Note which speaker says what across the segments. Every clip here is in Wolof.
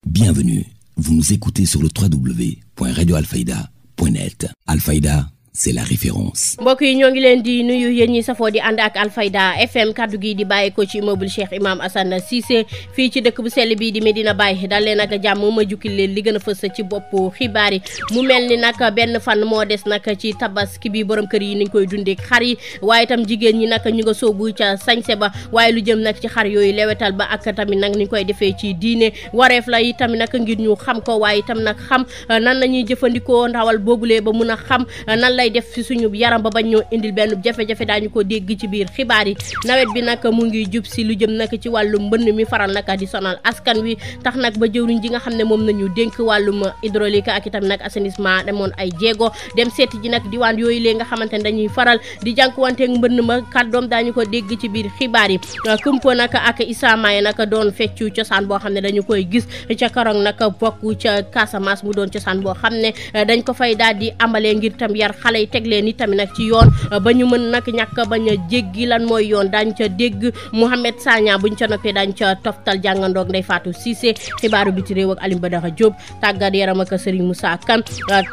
Speaker 1: Bienvenue, vous nous écoutez sur le www.radioalfayda.net. Alfayda, c'est la référence.
Speaker 2: mbokk yi ñoo ngi leen di nuyu yéen ñi safoo di ànd ak Alfayda FM kaddu gi di bàyyi ko ci immeuble Cheikh Imam Assane Cissé fii ci dëkk bu sell bii di Medina Baye dal leen ak jàmm ma jukkil leen li gën a fës ci bopp xibaar yi mu mel ni nag benn fan moo des nag ci tabaski bi borom kër yi niñ koy dundee xar yi waaye itam jigéen ñi nag ñu nga soobu ca sañse ba waaye lu jëm nag ci xar yooyu lewetal ba ak tamit nag niñ koy defee ci diine wareef la yi tamit nag ngir ñu xam ko waaye itam nag xam nan la ñuy jëfandikoo ndawal boobulee ba mun a xam nan lay def ci suñu yaram ba bañ ñoo indil benn jafe-jafe daañu ko dégg ci biir xibaar yi nawet bi nag mu ngi jub si lu jëm nag ci wàllum mbënn mi faral nag di sonal askan wi tax nag ba jëwriñ ji nga xam ne moom nañu dénk wàllum hydraulique ak itam nag assainissement demoon ay jéego dem seeti ji nag diwaan yooyu lee nga xamante ne dañuy faral di jànkuwanteeg mbënn ma kàddoom daañu ko dégg ci biir xibaar yi kumpo nag ak Issa Maye nag doon feccu cosaan boo xam ne dañu koy gis ca Karong nag bokk ca Casamance mu doon cosaan boo xam ne dañ ko fay daal di amalee ngir tam yar xale yi teg leen tamit nag ci yoon ba ñu mën nag ñàkk bañ a jéggi lan mooy yoon daañu ca dégg Mouhamed Sagna buñ ca noppee daañu ca toftal jàngandoog Ndeye Fatou Cissé xibaaru biti réew ak Alim Badara Diop tàggat yaram ak Serigne Moussa Kane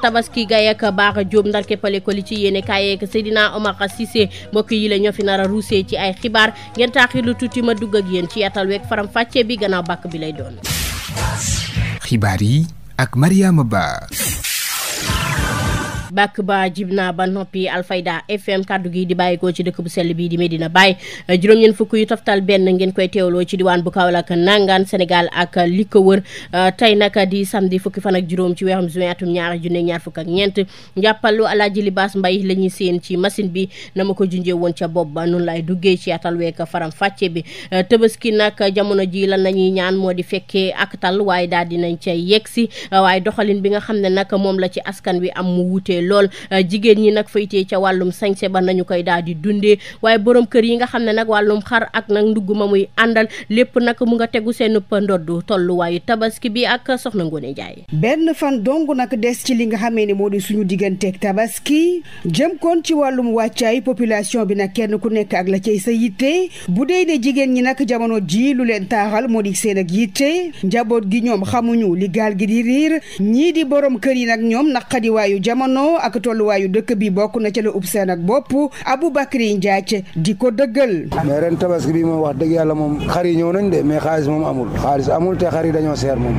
Speaker 2: tabaski gay ak Baaxa Diop ndar keppale ko li ci yéene kaay ak Seydina Omar Cissé mbokk yi la ñoo fi nar a ruusee ci ay xibaar ngeen taaxir lu tuuti ma dugg ak yéen ci yatal week faram fàcce bi gannaaw bàkk bi lay doon.
Speaker 3: xibaar yi ak Mariama Ba.
Speaker 2: bàkk ba jib naa ba noppi Alfayda FM kaddu gi di bàyyikoo ci dëkk bu sell bii di Medina Baye juróom-ñeent fukk yu toftal benn ngeen koy teewloo ci diwaan bu Kaolack nangaan Sénégal ak li ko wër tey nag di samedi fukki fan ak juróom ci weerum juin atum ñaari junne ñaar fukk ak ñeent njàppalu Alaaji Libaas Mbay la ñuy séen ci machine bi na ma ko junjee woon ca bopp ba noonu lay duggee ci atal week faram fàcce bi Tabaski nag jamono ji lan nañuy ñaan moo di fekkee ak tal waaye daal dinañ cay yegg si waaye doxalin bi nga xam ne nag moom la ci askan wi am mu wutee lool jigéen ñi nag faytee ca wàllum sañse ba nañu koy daal di dundee waaye borom kër yi nga xam ne nag wàllum xar ak nag ndugg ma muy àndal lépp nag mu nga tegu seen ndoddu tolluwaayu tabaski bi ak soxna Ngoone Njaay
Speaker 4: benn fan dong nag des ci li nga xamee ne moo di suñu digganteeg tabaski jëm koon ci wàllum wàccaay population bi nag kenn ku nekk ak la cay sa yitte bu dee ne jigéen ñi nag jamono ji lu leen taaxal moo di seen ak yitte njaboot gi ñoom xamuñu li gaal gi di riir ñii di borom kër yi nag ñoom naqadiwaayu jamono ak tolluwaayu dëkk bi bokk na ca la ub seen ak bopp Aboubacry Ndiaye di ko dëggal.
Speaker 5: mais ren tabaski bi moom wax dëgg yàlla moom xar yi ñëw nañ de mais xaalis moom amul te xar yi dañoo seer moom.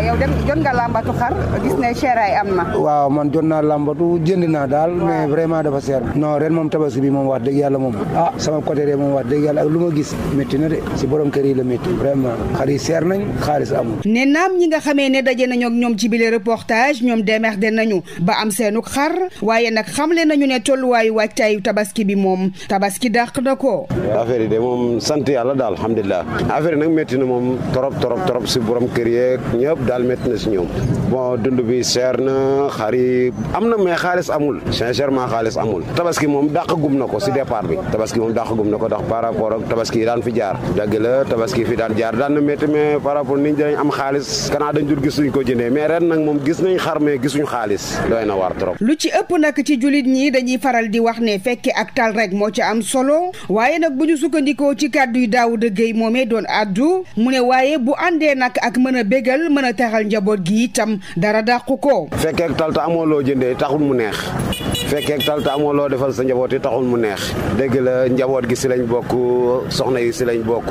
Speaker 4: yow jot nga làmbatu xar gis ne seeraay am na.
Speaker 5: waaw man jot naa làmbatu jënd naa daal mais vraiment dafa seer non ren moom tabaski bi moom wax dëgg yàlla moom sama côté de moom wax dëgg yàlla ak lu ma gis métti na de si borom kër yi la métti vraiment xar yi seer nañ xaalis amul.
Speaker 4: ne naam ñi nga xamee ne daje nañu ak ñoom ci bile reportage ñoom démerde nañu ba am seenu xar waaye nag xamle nañu ne tolluwaayu wàccaayu tabaski bi moom tabaski dàq na ko.
Speaker 6: affaire yi de moom sant yàlla daal alhamdulilah affaire yi nag métti na moom trop si borom kër yeeg ñëpp daal métti na si ñoom bon dund bi seer na xar yi am na mais xaalis amul sincèrement xaalis amul tabaski moom dàq gum na ko si départ bi tabaski moom dàq gum na ko ndax par rapport ak tabaski yi daan fi jaar dëgg la tabaski fi daan jaar daan na métti mais par rapport nit ñi dañ am xaalis kanaa dañ jur gis suñ ko jëndee mais ren nag moom gis nañ xar mais gisuñ xaalis doy na waar trop.
Speaker 4: lu ci ëpp nag ci jullit ñi dañuy faral di wax ne fekke ak tal rek moo ci am solo waaye nag bu ñu sukkandikoo ci kàddu yu Daawuda Géey moomee doon addu mu ne waaye bu àndee nag ak mën a bégal mën a taxal njaboot gi itam dara dàqu ko.
Speaker 6: fekke ak tal te amoo loo jëndee taxul mu neex fekke ak tal te amoo loo defal sa njaboot yi taxul mu neex dégg la njaboot gi si lañ bokk soxna yi si lañ bokk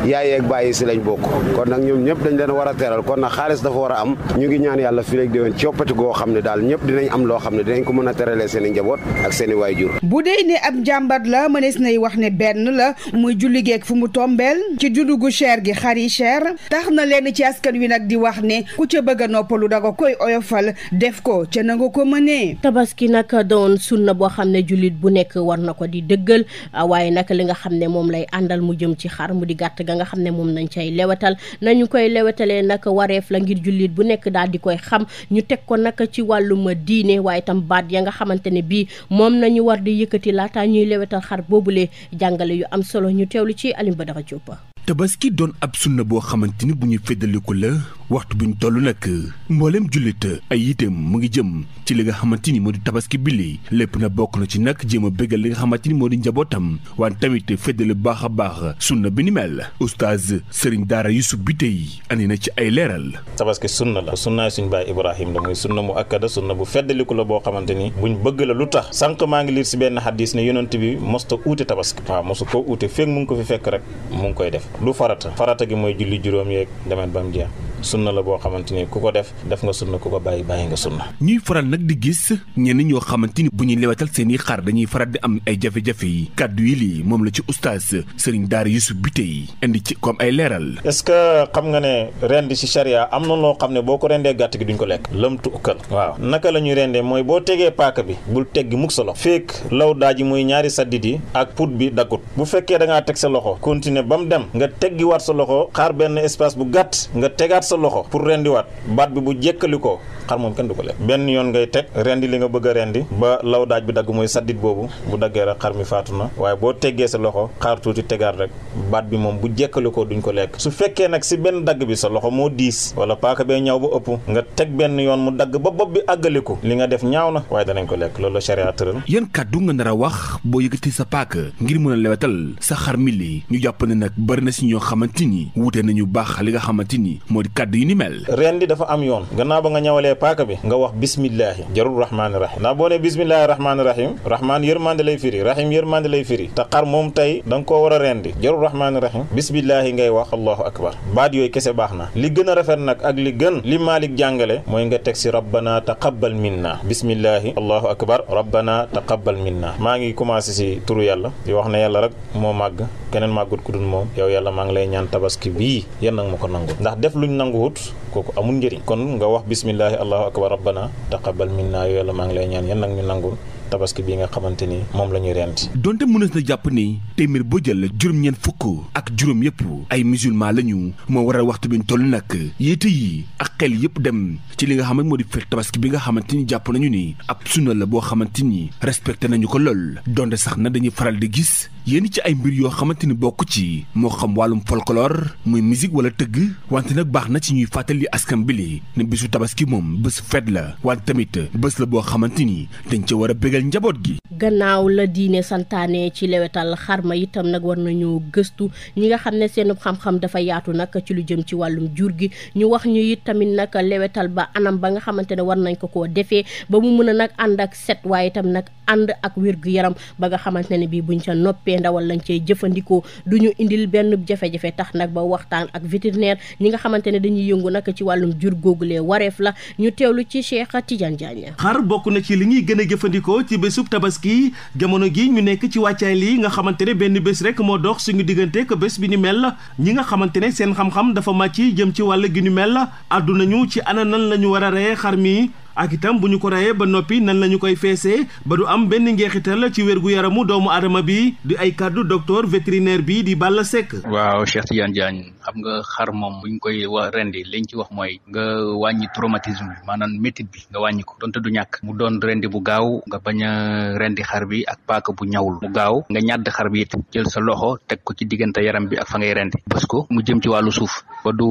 Speaker 6: yaay ak baay yi si lañ bokk kon nag ñoom ñëpp dañ leen war a teral kon nag xaalis dafa war a am ñu ngi ñaan yàlla fi léegi déwén coppati goo xam ne daal ñëpp dinañ am loo xam ne dinañ ko mën a terale seen i njaboot ak seen i waajur.
Speaker 4: bu dee ne ab njàmbat la mënees nay wax ne benn la muy julli geeg fu mu tombeel ci dundu gu cher gi xar yi cher tax na leen ci askan wi nag di wax ne ku ca bëgg a noppalu da nga koy oyofal def ko ca na nga ko mënee.
Speaker 2: tabaski nag doon sunna boo xam ne jullit bu nekk war na ko di dëggal waaye nag li nga xam ne moom lay àndal mu jëm ci xar mu di gàtt ga nga xam ne moom nañ cay lewetal nañu koy lewetalee nag wareef la ngir jullit bu nekk daal di koy xam ñu teg ko nag ci wàllum diine waaye tam baat ya nga xamante ne bii moom nañu war di yëkkati laata ñuy lewetal xar boobule jàngale yu am solo ñu teewlu ci Alim Badara Diop.
Speaker 3: tabaski doon ab sunna boo xamante ni bu ñu feddaliku la waxtu buñ toll nag mboolem jullit ay yiteem mu ngi jëm ci li nga xamante ni moo di tabaski bili lépp na bokk na ci nag jéem a bégal li nga xamante ni moo di njabootam wante tamit feddale baax a baax sunna bi ni mel oustaz Serigne Daara Youssouf Biteye andi na ci ay leeral.
Speaker 7: tabaski sunna la sunnaay suñ baay Ibrahim la muy sunna mu akkada sunna bu feddaliku la boo xamante ni buñ bëgg la lu tax sànq maa ngi liir si benn xadis ne yonent bi mosta uute tabaski waaw mosu koo uute feeg mu ngi ko fi fekk rek mu ngi koy def du farata gi mooy julli juróom yeeg demet ba mu jeex sunna la boo xamante ni ku ko def nga sunna ku ko bàyyi nga sunna. ñuy
Speaker 3: faral nag di gis ñenn ñoo xamante ni bu ñuy lewatal seen i xar dañuy faral di am ay jafe-jafe yi kàddu yi lii moom la ci oustaz Serigne Daara Youssouf Biteye indi ci comme ay leeral.
Speaker 7: est-ce que xam nga ne rendi ci charia am na loo xam ne boo ko rendee gàtt gi duñ ko lekk lëmtu ukkal waaw naka la ñuy rendee mooy boo tegee paaka bi bul teggi mukk sa loxo feek law daaji muy ñaari saddit yi ak put bi daggut bu fekkee da ngaa teg sa loxo continuer ba mu dem nga teggi waat sa loxo xaar benn espace bu gàtt nga tegaat sa loxo pour rendiwaat baat bi bu jekkali ko xar moom kenn du ko lekk benn yoon ngay teg rendi li nga bëgg a rendi ba law daaj bi dagg mooy saddit boobu bu daggee rek xar mi faatu na waaye boo teggee sa loxo xaar tuuti tegaat rek baat bi moom bu jekkali ko duñ ko lekk su fekkee nag si benn dagg bi sa loxo moo diis wala paaka bee ñaaw ba ëpp nga teg benn yoon mu dagg ba bopp bi àggaliku li nga def ñaaw na waaye danañ ko lekk loolu la charia tëral.
Speaker 3: yan kàddu nga nar a wax boo yëkkati sa paaka ngir mën a lewetal sa xar mi li ñu jàpp ne nag bari na si ñoo xamante ni wuute nañu baax li nga xamante ni moo di kàddu yi ni mel.
Speaker 7: rendi dafa am yoon gannaaw ba nga ñawalee paaka bi nga wax bismillahi jarul rahmaani rahim ndax boo ne bismillahi rahmaani rahim rahmaan yërmande lay firi rahim yërmande lay firi te xar moom tey da nga koo war a rendi jarul rahmaani rahim bismillahi ngay wax allahu akbar baat yooyu kese baax na li gën a rafet nag ak li gën li Malik jàngale mooy nga teg si rabbana taqabbal minna bismillahi allahu akbar rabbana taqabbal minna maa ngi commencé si turu yàlla di wax ne yàlla rek moo màgg keneen màggut ku dul moom yow yàlla maa ngi lay ñaan tabaski bii yéen nag ma ko nangu ndax def luñ nanguwut kooku amul njëriñ kon nga wax bismillahi allahu akbar rabbana taqabbal minna yow yàlla maa ngi lay ñaan yéen nag ñu nangul tabaski bii nga xamante ni moom la ñuy rent
Speaker 3: donte mënees na jàpp ni téeméer boo jël juróom-ñeent fukk ak juróom yëpp ay musulman lañu moo waral waxtu bi ñu toll nag yéete yi ak xel yëpp dem ci li nga xam ne moo di fekk tabaski bi nga xamante ni jàpp nañu ni ab sunna la boo xamante ni respecté nañu ko lool donte sax na dañuy faral di gis yéen ci ay mbir yoo xamante ni bokk ci moo xam wàllum folklore muy musique wala tëgg wante nag baax na ci ñuy fàttali askan bi li ne bésu tabaski moom bés fête la wante tamit bés la boo xamante ni dañ ca war a bégal njaboot gi.
Speaker 2: gannaaw la diine santaane ci lewetal xarma itam nag war nañu gëstu ñi nga xam ne seen xam-xam dafa yaatu nag ci lu jëm ci wàllum jur gi ñu wax ñu it tamit nag lewetal ba anam ba nga xamante ne war nañ ko koo defee ba mu mën a nag ànd ak set waaye itam nag ànd ak wér-gu-yaram ba nga xamante ne bii buñ ca noppee ndawal lañ cey jëfandikoo du ñu indil benn jafe-jafe tax nag ba waxtaan ak vétérinaire ñi nga xamante ne dañuy yëngu nag ci wàllum jur googulee wareef la ñu teewlu ci Cheikh Tidiane Diagne.
Speaker 8: xar bokk na ci li ñuy gën a jëfandikoo ci bésub tabaski jamono gi ñu nekk ci wàccaay lii nga xamante ne benn bés rek moo dox suñu diggante ko bés bi ni mel ñi nga xamante ne seen xam-xam dafa màcc jëm ci wàll gi ni mel àddu nañu ci ana nan la ñu war a reye xar mi ak itam bu ñu ko reyee ba noppi nan la ñu koy feesee ba du am benn njeexital ci wér-gu-yaramu doomu aadama bi di ay kàddu docteur vétérinaire bi di Balla Seck.
Speaker 9: waaw Cheikh Tidiane Diagne xam nga xar moom buñ koy rendi liñ ci wax mooy nga wàññi traumatisme bi maanaam métit bi nga wàññi ko donte du ñàkk mu doon rendi bu gaaw nga bañ a rendi xar bi ak paaka bu ñawul mu gaaw nga ñàdd xar bi it jël sa loxo teg ko ci diggante yaram bi ak fa ngay rendi bës ko mu jëm ci wàllu suuf ba du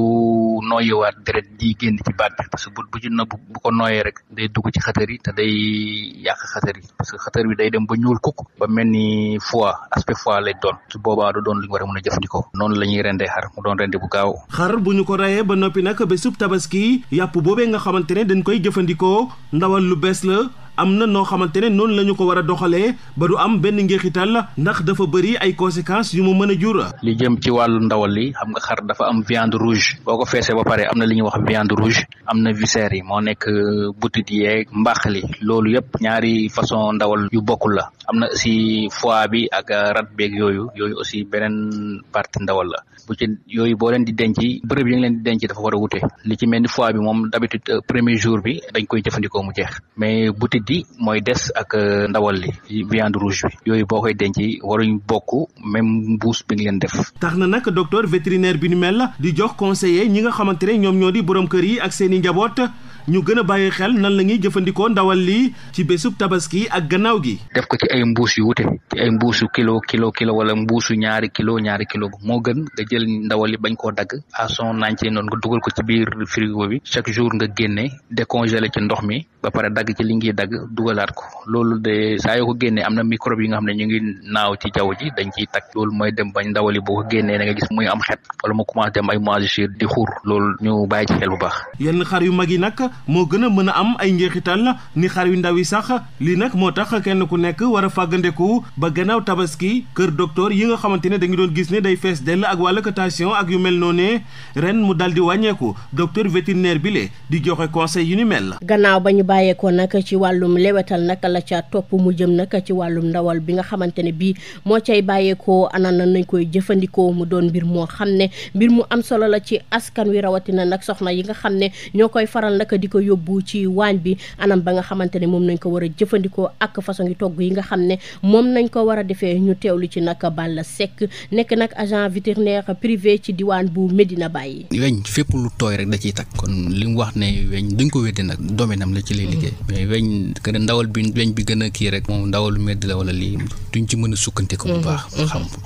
Speaker 9: nooyewaat deret ji génn ci baat bi parce que bu ci bu ko nooyee rek day dugg ci xëtër yi te day yàq xëtër yi parce que xëtër bi day dem ba ñuul kukk ba mel ni foie aspect foie lay doon su boobaa du doon lu ñu war a mën a jëfandikoo noonu la ñuy rendee xar mu doon rendi bu gaaw.
Speaker 8: xar bu ñu ko reyee ba noppi nag bésub tabaski yàpp boobee nga xamante ne dañ koy jëfandikoo ndawal lu bees la. am na noo xamante ne noonu la ñu ko war a doxalee ba du am benn njeexital ndax dafa bëri ay conséquences yu mu mën a jur.
Speaker 9: li jëm ci wàllu ndawal li xam nga xar dafa am viande rouge boo ko feesee ba pare am na li ñuy wax viande rouge am na viscères yi moo nekk butit yeeg mbaax li loolu yëpp ñaari façon ndawal yu bokkul la am na aussi foie bi ak rat beeg yooyu aussi beneen partie ndawal la bu ci yooyu boo leen di denc bërëb yi nga leen di denc dafa war a wute li ci mel ni foie bi moom d'habitude premier jour bi dañ koy jëfandikoo mu jeex mais butit di mooy des ak ndawal li viande rouge bi yooyu boo koy denc waruñ bokk même mbuus bi nga leen def.
Speaker 8: tax na nag docteur vétérinaire bi ni mel di jox conseiller ñi nga xamante ne ñoom ñoo di borom kër yi ak seen i njaboot ñu gën a bàyyi xel nan la ñuy jëfandikoo ndawal li ci bésub tabaski ak gannaaw gi.
Speaker 9: def ko ci ay mbuus yu wute ci ay mbuusu kilo wala mbuusu ñaari kilo moo gën nga jël ndawal li bañ koo dagg à son entier noonu nga dugal ko ci biir frigo bi chaque jour nga génne décongelé ci ndox mi ba pare dagg ci li ngi dagg dugalaat ko loolu de saa yoo ko génnee am na microbe yi nga xam ne ñu ngi naaw ci jaww ji dañ ciy takk loolu mooy dem bañ ndawal li boo ko génnee da nga gis muy am xet wala mu commencé dem ay moisissure di xuur loolu ñu bàyyi ci xel bu baax.
Speaker 8: yenn xar yu mag yi nag moo gën a mën a am ay njeexital ni xar yu ndaw yi sax lii nag moo tax kenn ku nekk war a fàggandeku ba gannaaw tabaski kër docteur yi nga xamante ne dañu doon gis ne day fees dell ak wàllu cotation ak yu mel noonu ren mu dal di wàññeeku docteur vétérinaire bi le di joxe conseil yu ni mel.
Speaker 2: gannaaw ba ñu bàyyeekoo nag ci wàllum lewetal nag la ca topp mu jëm nag ci wàllum ndawal bi nga xamante ne bii moo cay bàyyeekoo ana nañ koy jëfandikoo mu doon mbir moo xam ne mbir mu am solo la ci askan wi rawatina nag soxna yi nga xam ne ñoo koy faral nag di ko yóbbu ci waañ bi anam ba nga xamante ne moom nañ ko war a jëfandikoo ak façon yi togg yi nga xam ne moom nañ ko war a defee ñu teewlu ci nag Balla Seck nekk nag agent vétérinaire privé ci diwaan bu Medina Baye.
Speaker 10: weñ fépp lu tooy rek da ciy takk kon li mu wax ne weñ duñ ko weddi nag domaine am la ci lay liggéey mais weñ gën a ndawal bi weñ bi gën a kii rek moom ndawalu medd la wala lii duñ ci mën a sukkandiku bu baax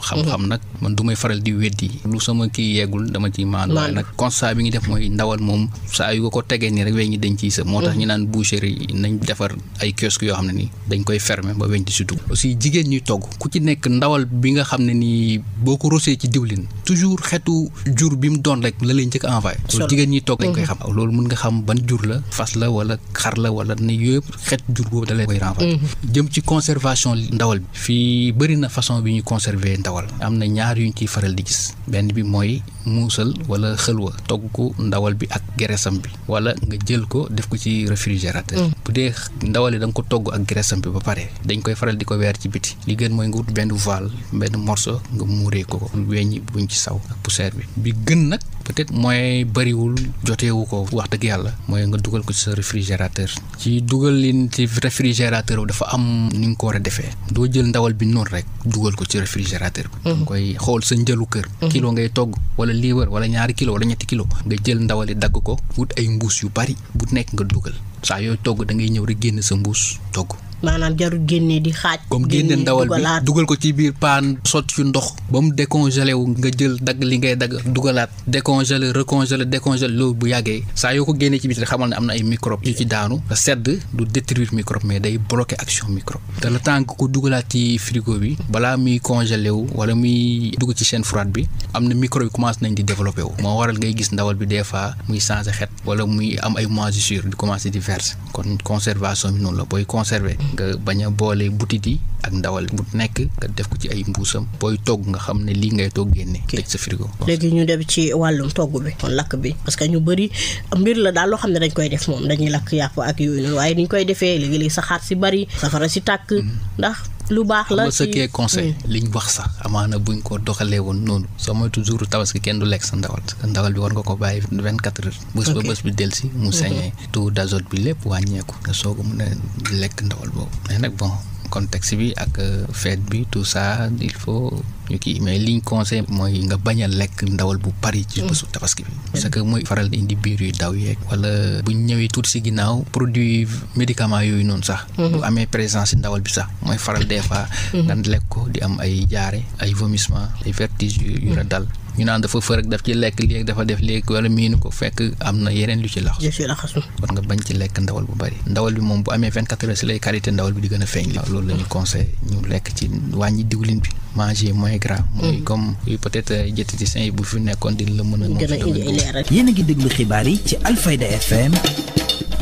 Speaker 10: xam nag man du may faral di weddi lu sama kii yeggul dama ci maanu waaye nag constat bi ngi def mooy ndawal moom saa yu ko tegee nii rek weñ ñi dañ ciy sëb moo tax ñu naan boucherie nañ defar ay kiosque yoo xam ne nii dañ koy fermer ba weñ di si dugg aussi jigéen ñuy togg ku ci nekk ndawal bi nga xam ne nii boo ko rosee ci diwlin toujours xetu jur bi mu doon rek la lay njëkk envoyé loolu jigéen ñuy togg dañ koy xam loolu mën nga xam ban jur la fas la wala xar la wala ne yëpp xet jur boobu da lay koy renvoyé jëm ci conservation ndawal bi fii bëri na façon bi ñu conserver ndawal am na ñaar yuñ ciy faral di gis benn bi mooy muusal wala xëlwa togg ko ndawal bi ak gereesam bi wala nga jël ko def ko ci réfrigérateur bu dee ndawal yi da nga ko togg ak gereesam bi ba pare dañ koy faral di ko weer ci biti li gën mooy nga wut benn voile benn morceau nga muuree ko weñ buñ ci saw ak poussière bi gën nag peut-être mooy bëriwul joteewu ko wax dëgg yàlla mooy nga dugal ko ci sa réfrigérateur ci dugal leen ci réfrigérateur dafa am ni nga ko war a defee doo jël ndawal bi noonu rek dugal ko ci réfrigérateur bi nga koy xool sa njëlu kër kilo ngay togg wala liibar wala ñaari kilo wala ñetti kilo nga jël ndawal yi dagg ko wut ay mbuus yu bari bu nekk nga dugal saa yooyu togg da ngay ñëw rek génn sa mbuus togg
Speaker 2: maanaam jarul génne di xaaj
Speaker 10: comme génne ndawal bi dugal ko ci biir paan sotti ci ndox ba mu décongelé wu nga jël dagg li ngay dagg dugalaat décongelé recongelé décongelé loolu bu yàggee saa yoo ko génnee ci biir xamal ne am na ay microbe yu ci daanu sedd du détruire microbe mais day bloquer action microbe te le temps que ko dugalaat ci frigo bi balaa muy congelé wu wala muy dugg ci chaîne froide bi am na microbe yi commencé nañ di développé wu moo waral ngay gis ndawal bi des fois muy changé xet wala muy am ay moisissure di commencé di verser kon conservation bi noonu la booy conserver nga bañ a boole butit yi ak ndawal bu nekk nga def ko ci ay mbuusam booy togg nga xam ne lii ngay togg génne tëj sa frigo.
Speaker 2: léegi ñu dem ci wàllum togg bi kon lakk bi parce que ñu bëri mbir la daal loo xam ne dañ koy def moom dañuy lakk yàpp ak yooyu noonu waaye niñ koy defee léegi-léegi saxaar si bëri safara si tàkk ndax lu baax la
Speaker 10: ci ce conseil liñ wax sax amaana buñ ko doxalee woon noonu soo mooy toujours tabaski kenn du lekk sa ndawal bi war nga ko bàyyi 24 heures bés ba bés bi del si mu sañee taux d'azote bi lépp wàññeeku nga soog a mën a lekk ndawal boobu mais nag bon contexte bi ak fête bi tout ça il faut ñu kii mais liñ conseil mooy nga bañ a lekk ndawal bu bari ci bésu tabaski bi parce que mooy faral di indi biir yu daw yeeg wala buñ ñëwee tuuti si ginnaaw produit médicament yooyu noonu sax bu amee présence si ndawal bi sax mooy faral des fois nga lekk ko di am ay jaare ay vomissement ay vertiges yu la dal ñu naan dafa fër rek daf ci lekk léegi dafa def léegi wala miinu ko fekk am na yeneen lu ci laxasu war nga bañ ci lekk ndawal bu bari ndawal bi moom bu amee 24 heures si lay qualité ndawal bi di gën a feeñ loolu la ñu conseil ñu lekk ci wàññi diwlin bi manger moins gras mooy comme peut-être diététicien yi bu fi nekkoon di la mën a
Speaker 2: gën a indi ay leeral.
Speaker 1: yéen a ngi déglu xibaar yi ci Alfayda FM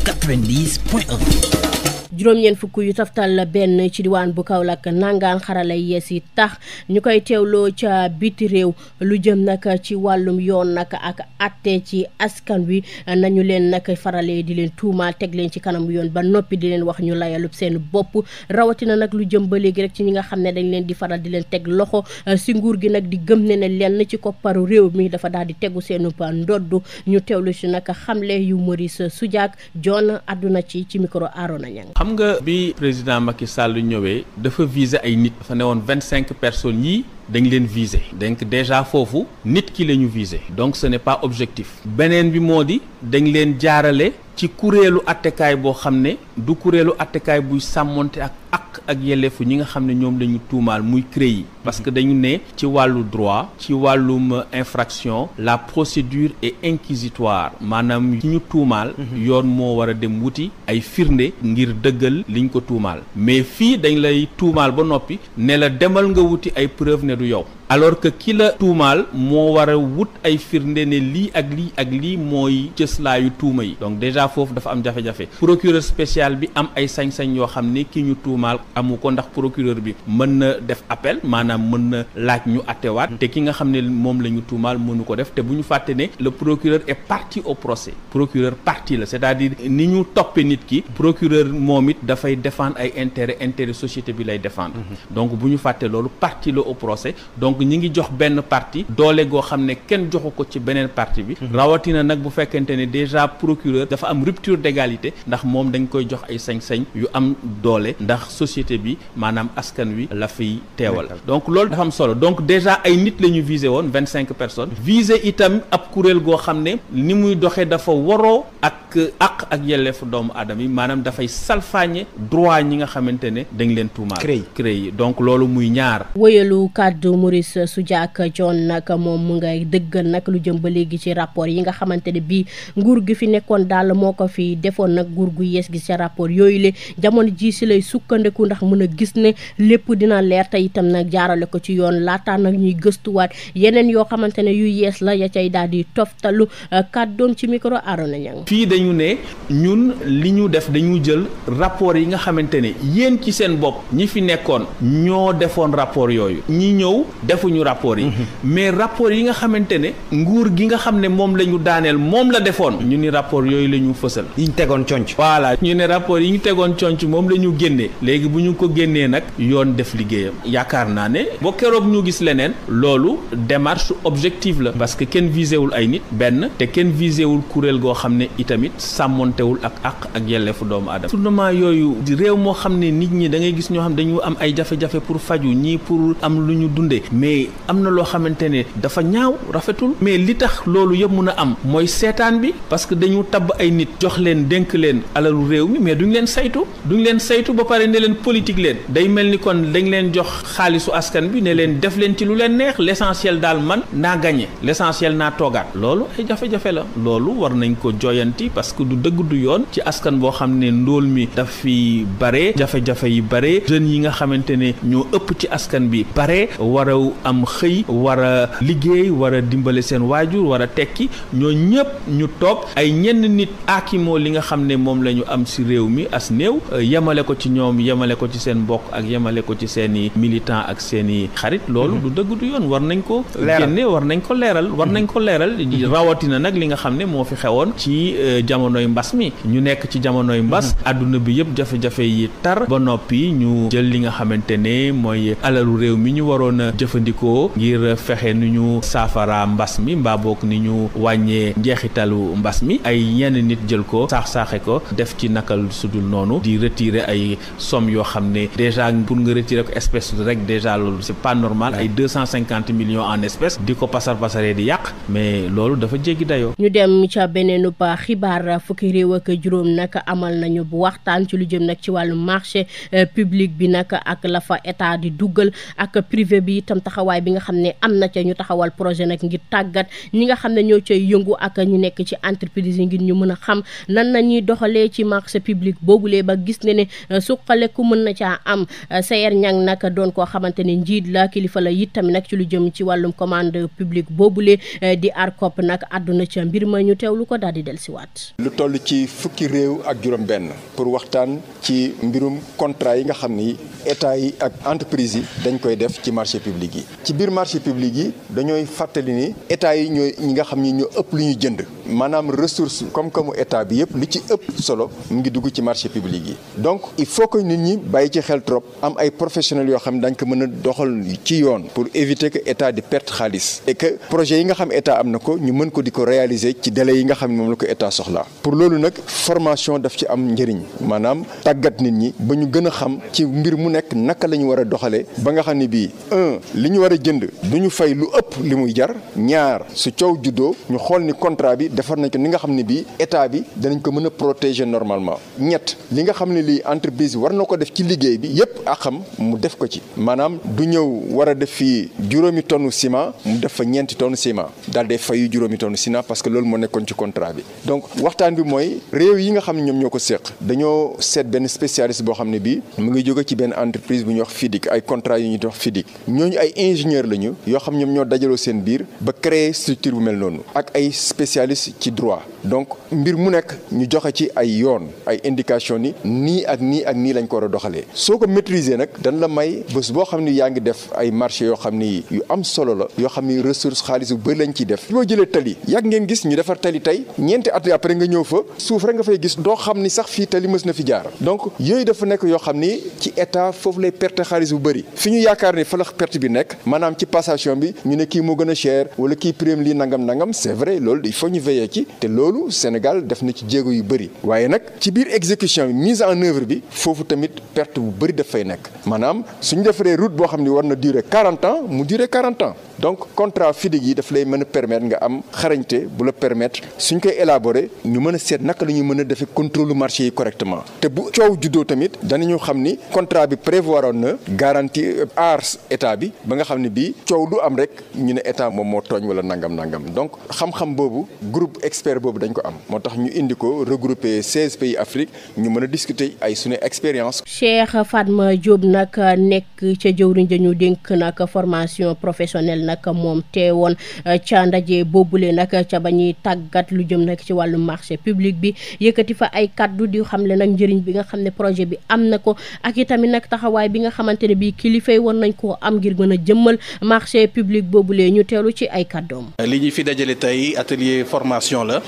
Speaker 1: 90.1
Speaker 2: juróom-ñeent fukk yu taftal benn ci diwaan bu Kaolack nangaan xarala yees yi tax ñu koy teewloo ca biti réew lu jëm nag ci wàllum yoon nag ak atte ci askan wi nañu leen nag faralee di leen tuumaal teg leen ci kanamu yoon ba noppi di leen wax ñu layalub seen bopp rawatina nag lu jëm ba léegi rek ci ñi nga xam ne dañ leen di faral di leen teg loxo si nguur gi nag di gëm ne lenn ci kopparu réew mi dafa daal di tegu seenu ndodd ñu teewlu si nag xamle yu Maurice Soudiak John àdduna ci micro Arona Niang.
Speaker 11: xam nga bi président Macky Sall ñëwee dafa viser ay nit dafa ne woon 25 personnes yii dañ leen viser donc déjà foofu nit ki la ñu viser donc ce n'est pas objectif beneen bi moo di dañ leen jaarale ci kuréelu attekaay boo xam ne du kuréelu attekaay buy sàmmonte ak yelleefu ñi nga xam ne ñoom la ñu tuumaal muy CREI yi parce que dañu ne ci wàllu droit ci wàllum infraction la procédure est inquisitoire maanaam ci ñu tuumaal yoon moo war a dem wuti ay firnde ngir dëggal liñ ko tuumaal mais fii dañ lay tuumaal ba noppi ne la demal nga wuti ay preuve ne du yow alors que ki la tuumaal moo war a wut ay firnde ne lii ak lii mooy cëslaayu tuuma yi donc déjà foofu dafa am jafe-jafe procureur spécial bi am ay sañ-sañ yoo xam ne ki ñu tuumaal amu ko ndax procureur bi mën na def appel maanaam mën na laaj ñu attewaat te ki nga xam ne moom la ñu tuumaal mënu ko def te bu ñu fàtte ne le procureur est partie au procès procureur partie la c'est-à-dire ni ñu toppe nit ki procureur moom it dafay défendre ay intérêt société bi lay défendre donc bu ñu fàtte loolu partie la au procès donc ñi ngi jox benn partie doole goo xam ne kenn joxu ko ci beneen partie bi rawatina nag bu fekkente ne déjà procureur dafa am rupture d'égalité ndax moom dañ koy jox ay sañ-sañ yu am doole ndax société bi maanaam askan wi la fiy teewal donc loolu dafa am solo donc déjà ay nit la ñu visé woon 25 personnes visé itam ab kuréel goo xam ne ni muy doxee dafa waroo ak yelleefu doomu aadama yi maanaam dafay salfaañe droit ñi nga xamante ne dañ leen tuumaal CREI donc loolu muy ñaar
Speaker 2: wëyalu kàddu Maurice Soudieck Dione nag moom mu ngay dëggal nag lu jëm ba léegi ci rapport yi nga xamante ne bii nguur gi fi nekkoon daal moo ko fi defoon nag nguur gu yees gi ci rapport yooyu le jamono ji si lay sukkandiku ndax mën a gis ne lépp dina leer te itam nag jaarale ko ci yoon laataa nag ñuy gëstuwaat yeneen yoo xamante ne yu yees la ya cay daal di toftalu kàddoom ci micro Arona Niang
Speaker 11: fii dañu ne ñun li ñu def dañu jël rapport yi nga xamante ne yéen ci seen bopp ñi fi nekkoon ñoo defoon rapport yooyu ñi ñëw defuñu rapport yi mais rapport yi nga xamante ne nguur gi nga xam ne moom la ñu daaneel moom la defoon ñu ni rapport yooyu la ñu fësal yi ñu tegoon conc voilà ñu ne rapport yi ñu tegoon conc moom la ñu génnee léegi bu ñu ko génnee nag yoon def liggéeyam yaakaar naa ne boo keroog ñu gis leneen loolu démarche objective la parce que kenn viséwul ay nit benn te kenn viséwul kuréel goo xam ne itamit sàmmontewul ak yelleefu doomu aadama tournement yooyu réew moo xam ne nit ñi da ngay gis ñoo xam dañu am ay jafe-jafe pour faju ñii pour am lu ñu dundee mais am na loo xamante ne dafa ñaaw rafetul mais li tax loolu yëpp mun a am mooy seetaan bi parce que dañu tabb ay nit jox leen dénk leen alalu réew mi mais duñ leen saytu ba pare ne leen politique leen day mel ni kon dañ leen jox xaalisu askan bi ne leen def leen ci lu leen neex l'essentiel daal man naa gagné l'essentiel naa toogaat loolu ay jafe-jafe la loolu war nañ ko joyanti parce que du dëgg du yoon ci askan boo xam ne ndóol mi daf fi bare jafe-jafe yi bare jeunes yi nga xamante ne ñoo ëpp ci askan bi bare war a am xëy war a liggéey war a dimbale seen waajur war a tekki ñoo ñëpp ñu toog ay ñenn nit aakimoo li nga xam ne moom la ñu am ci réew mi as néew yemale ko ci ñoom yemale ko ci seen mbokk ak yemale ko ci seeni militant ak seeni xarit loolu du dëgg du yoon war nañ ko génne war nañ ko leeral rawatina nag li nga xam ne moo fi xewoon ci jamonoy mbas mi ñu nekk ci jamonoy mbas adduna bi yëpp jafe-jafe yi tar ba noppi ñu jël li nga xamante ne mooy alalu réew mi ñu waroon a jëfandikoo ngir fexe nu ñu saafara mbas mi mbaa boog ni ñu wàññee njeexitalu mbas mi ay ñenn nit jël ko saax-saaxe ko def ci nakal sudul noonu di retirer ay somme yoo xam ne déjà pour nga retirer ko espèce rek déjà loolu c'est pas normal ay 250 millions en espèces di ko pasaree di yàq mais loolu dafa jéggi dayoo.
Speaker 2: ñu dem ca beneen xibaar fukki réew ak juróom nag amal nañu bu waxtaan ci lu jëm nag ci wàllu marché public bi nag ak la fa état di duggal ak privé bi itam taxawaay bi nga xam ne am na ca ñu taxawal projet nag ngir tàggat ñi nga xam ne ñoo cay yëngu ak ñu nekk ci entreprise yi ngir ñu mën a xam nan la ñuy doxalee ci marché public boobulee ba gis ne suqaleku mën na caa am Sayer Niang nag doon koo xamante ne njiit la kilifa la it tamit nag ci lu jëm ci wàllum commande publique boobule di ARCOP nag àdduna ca mbir ma ñu teewlu ko daal di dellusiwaat.
Speaker 12: lu toll ci fukki réew ak juróom-benn pour waxtaan ci mbirum contrat yi nga xam ni état yi ak entreprise yi dañ koy def ci marché public yi. ci biir marché public yi dañooy fàttali ni état yi ñooy ñi nga xam ni ñoo ëpp lu ñu jënd maanaam ressource koom-koomu état bi yëpp li ci ëpp solo mu ngi dugg ci marché public yi donc il faut que nit ñi bàyyi ci xel trop am ay professionnels yoo xam ne dañ ko mën a doxal ci yoon pour éviter que état di perte xaalis et que projet yi nga xam état am na ko ñu mën ko di ko réaliser ci délai yi nga xam ne moom la ko état soxla pour loolu nag formation daf ci am njëriñ maanaam tàggat nit ñi ba ñu gën a xam ci mbir mu nekk naka la ñu war a doxalee ba nga xam ne bii li ñu war a jënd du ñu fay lu ëpp li muy jar ñaar su coow juddoo ñu xool ni contrat bi defar nañ ko ni nga xam ne bii état bi danañ ko mën a protéger normalement. ñett li nga xam ne lii entreprise bi war na ko def ci liggéey bi yépp a xam mu def ko ci maanaam du ñëw war a def fii 5 tonnes ciment mu def fa 4 tonnes ciment daal day fayu 5 tonnes ciment parce que loolu moo nekkoon ci contrat bi. donc waxtaan bi mooy réew yi nga xam ne ñoom ñoo ko séq dañoo seet benn spécialiste boo xam ne bii mu ngi jóge ci benn entreprise bu ñuy wax FIDIC ay contrat yu ñuy wax FIDIC ñooñu ay ingénieur lañu yoo xam ñoom ñoo dajaloo seen biir ba créer structure bu mel noonu ak ay spécialiste ci droit donc mbir mu nekk ñu joxe ci ay yoon ay indication ni nii ak nii ak nii lañ ko war a doxalee soo ko maîtriser nag dañ la may bés boo xam ni yaa ngi def ay marché yoo xam ni yu am solo la yoo xam ni ressource xaalis bu bëri lañ ciy def boo jëlee tali yàgg ngeen gis ñu defar tali tey ñeenti at après nga ñëw fa suuf rek nga fay gis doo xam ni sax fii tali mës na fi jaar donc yooyu dafa nekk yoo xam ni ci état foofu lay perte xaalis bu bëri fi ñu yaakaar ni fa la perte bi nekk maanaam ci passation bi ñu ne kii moo gën a cher wala kii prime lii nangam c'est vrai loolu il faut ñu veiller ci te loolu Sénégal def na ci jéego yu bëri waaye nag ci biir exécution bi mise en œuvre bi foofu tamit perte bu bëri daf fay nekk maanaam suñu defaree route boo xam ni war na durer 40 ans mu durer 40 ans donc contrat FIDIC yi daf lay mën a permettre nga am xarañte bu la permettre suñ koy élaborer ñu mën a seet naka la ñu mën a defee contrôle marché yi correctement te bu coow juddoo tamit danañu xam ni contrat bi prévoiroon na garantie aar état bi ba nga xam ne bii coow du am rek ñu ne état moom moo tooñ wala nangam donc xam-xam boobu groupe expert boobu dañ ko am moo tax ñu indi ko regrouper 16 pays Afrique ñu mën a discuter ay suñu expérience.
Speaker 2: Cheikh Fatma Diop nag nekk ca jëwriñ ja ñu dénk nag formation professionnelle nag moom teewoon ca ndaje boobule nag ca ba ñuy tàggat lu jëm nag ci wàllu marché public bi yëkkati fa ay kaddu di xamle nag njëriñ bi nga xam ne projet bi am na ko ak itamit nag taxawaay bi nga xamante ne bii kilifa yi war nañ koo am ngir mën a jëmmal marché public boobule ñu teelu ci ay kaddoom.
Speaker 13: li ñu fi dajale tey atelier formation la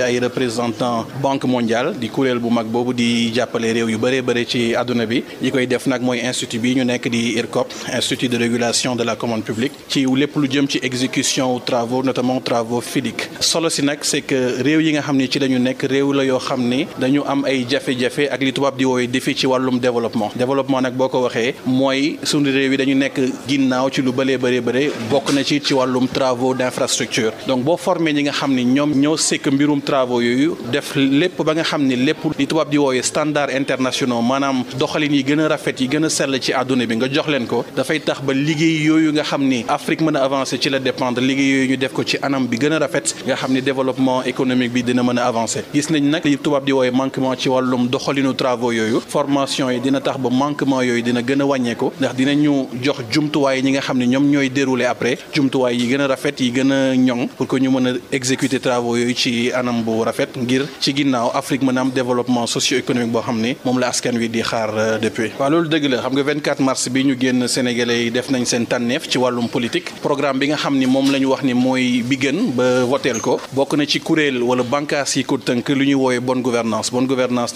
Speaker 13: ay représentant banque mondiale di kuréel bu mag boobu di jàppale réew yu bëree bëri ci àdduna bi ñi koy def nag mooy institut bi ñu nekk di IRCOP institut de régulation de la commande publique ci lépp lu jëm ci exécution travaux notamment travaux FIDIC solo si nag c'est que réew yi nga xam ni ci lañu nekk réew la yoo xam ni dañu am ay jafe-jafe ak li tubaab di woowee défi ci wàllum développement nag boo ko waxee mooy suñu réew yi dañu nekk ginnaaw ci lu bëree bëri bokk na ci wàllum travaux d'infrastructure donc boo formé ñi nga xam ni ñoom ñoo sekk mbirum travaux yooyu def lépp ba nga xam ni lépp li tubaab di woowee standard internationaux maanaam doxalin yi gën a rafet yi gën a sell ci àdduna bi nga jox leen ko dafay tax ba liggéey yooyu nga xam ni Afrique mën a avancer ci la dépendre liggéey yooyu ñu def ko ci anam bi gën a rafet nga xam ni développement économique bi dina mën a avancer gis nañ nag li tubaab di woowee manquement ci wàllum doxalinu travaux yooyu formation yi dina tax ba manquement yooyu dina gën a wàññeeku ndax dinañu jox jumtuwaay ñi nga xam ne ñoom ñooy dérouler après jumtuwaay yi gën a rafet yi gën a ñoŋ pour que ñu mën a exécuter travaux yooyu ci anam bu rafet ngir ci ginnaaw Afrique mën a am développement socio-économique boo xam ni moom la askan wi di xaar depuis waaw loolu dëgg la xam nga 24 mars bi ñu génn Sénégalais yi def nañ seen tànneef ci wàllum politique programme bi nga xam ni moom la ñu wax ni mooy bi gën ba voteel ko bokk na ci kuréel wala bànqaas yi ko tënk lu ñuy woowee bonne gouvernance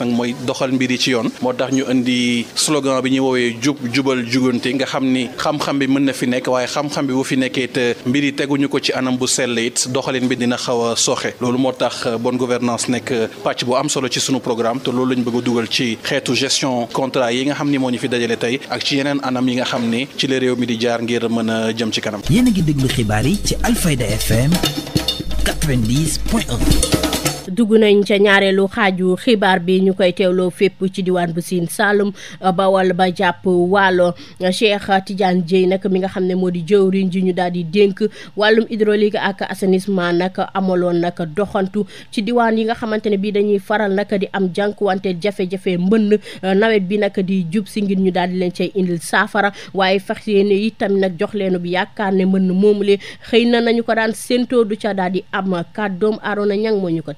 Speaker 13: nag mooy doxal mbir yi ci yoon moo tax ñu indi slogan bi ñuy woowee jubal jugante nga xam ni xam-xam bi mën na fi nekk waaye xam-xam bi bu fi nekkee te mbir yi teguñu ko ci anam bu sell it doxalin bi dina xaw a sooxe loolu moo tax bonne gouvernance nekk pàcc bu am solo ci sunu programme te loolu lañ bëgg a dugal ci xeetu gestion contrat yi nga xam ni moo ñu fi dajale tey ak ci yeneen anam yi nga xam ni ci la réew mi di jaar ngir mën a jëm ci kanam.
Speaker 1: yéen a ngi déglu xibaar yi ci Alfayda FM 90.1.
Speaker 2: dugg nañ ca ñaareelu xaaju xibaar bi ñu koy teewloo fépp ci diwaan bu Sine Saalum Bawol ba jàpp Waalo Cheikh Tidiane Dièye nag mi nga xam ne moo di jëwriñ ji ñu daal di dénk wàllum hydraulique ak assainissement nag amaloon nag doxantu ci diwaan yi nga xamante ne bii dañuy faral nag di am jànkuwante jafe-jafe mbënn nawet bi nag di jub si ngir ñu daal di leen cay indil saafara waaye fex yéene itam nag jox leenu bi yaakaar ne mbënn moomule xëy na nañu ko daan séentoo du ca daal di am kàddoom Arona Ñang moo ñu ko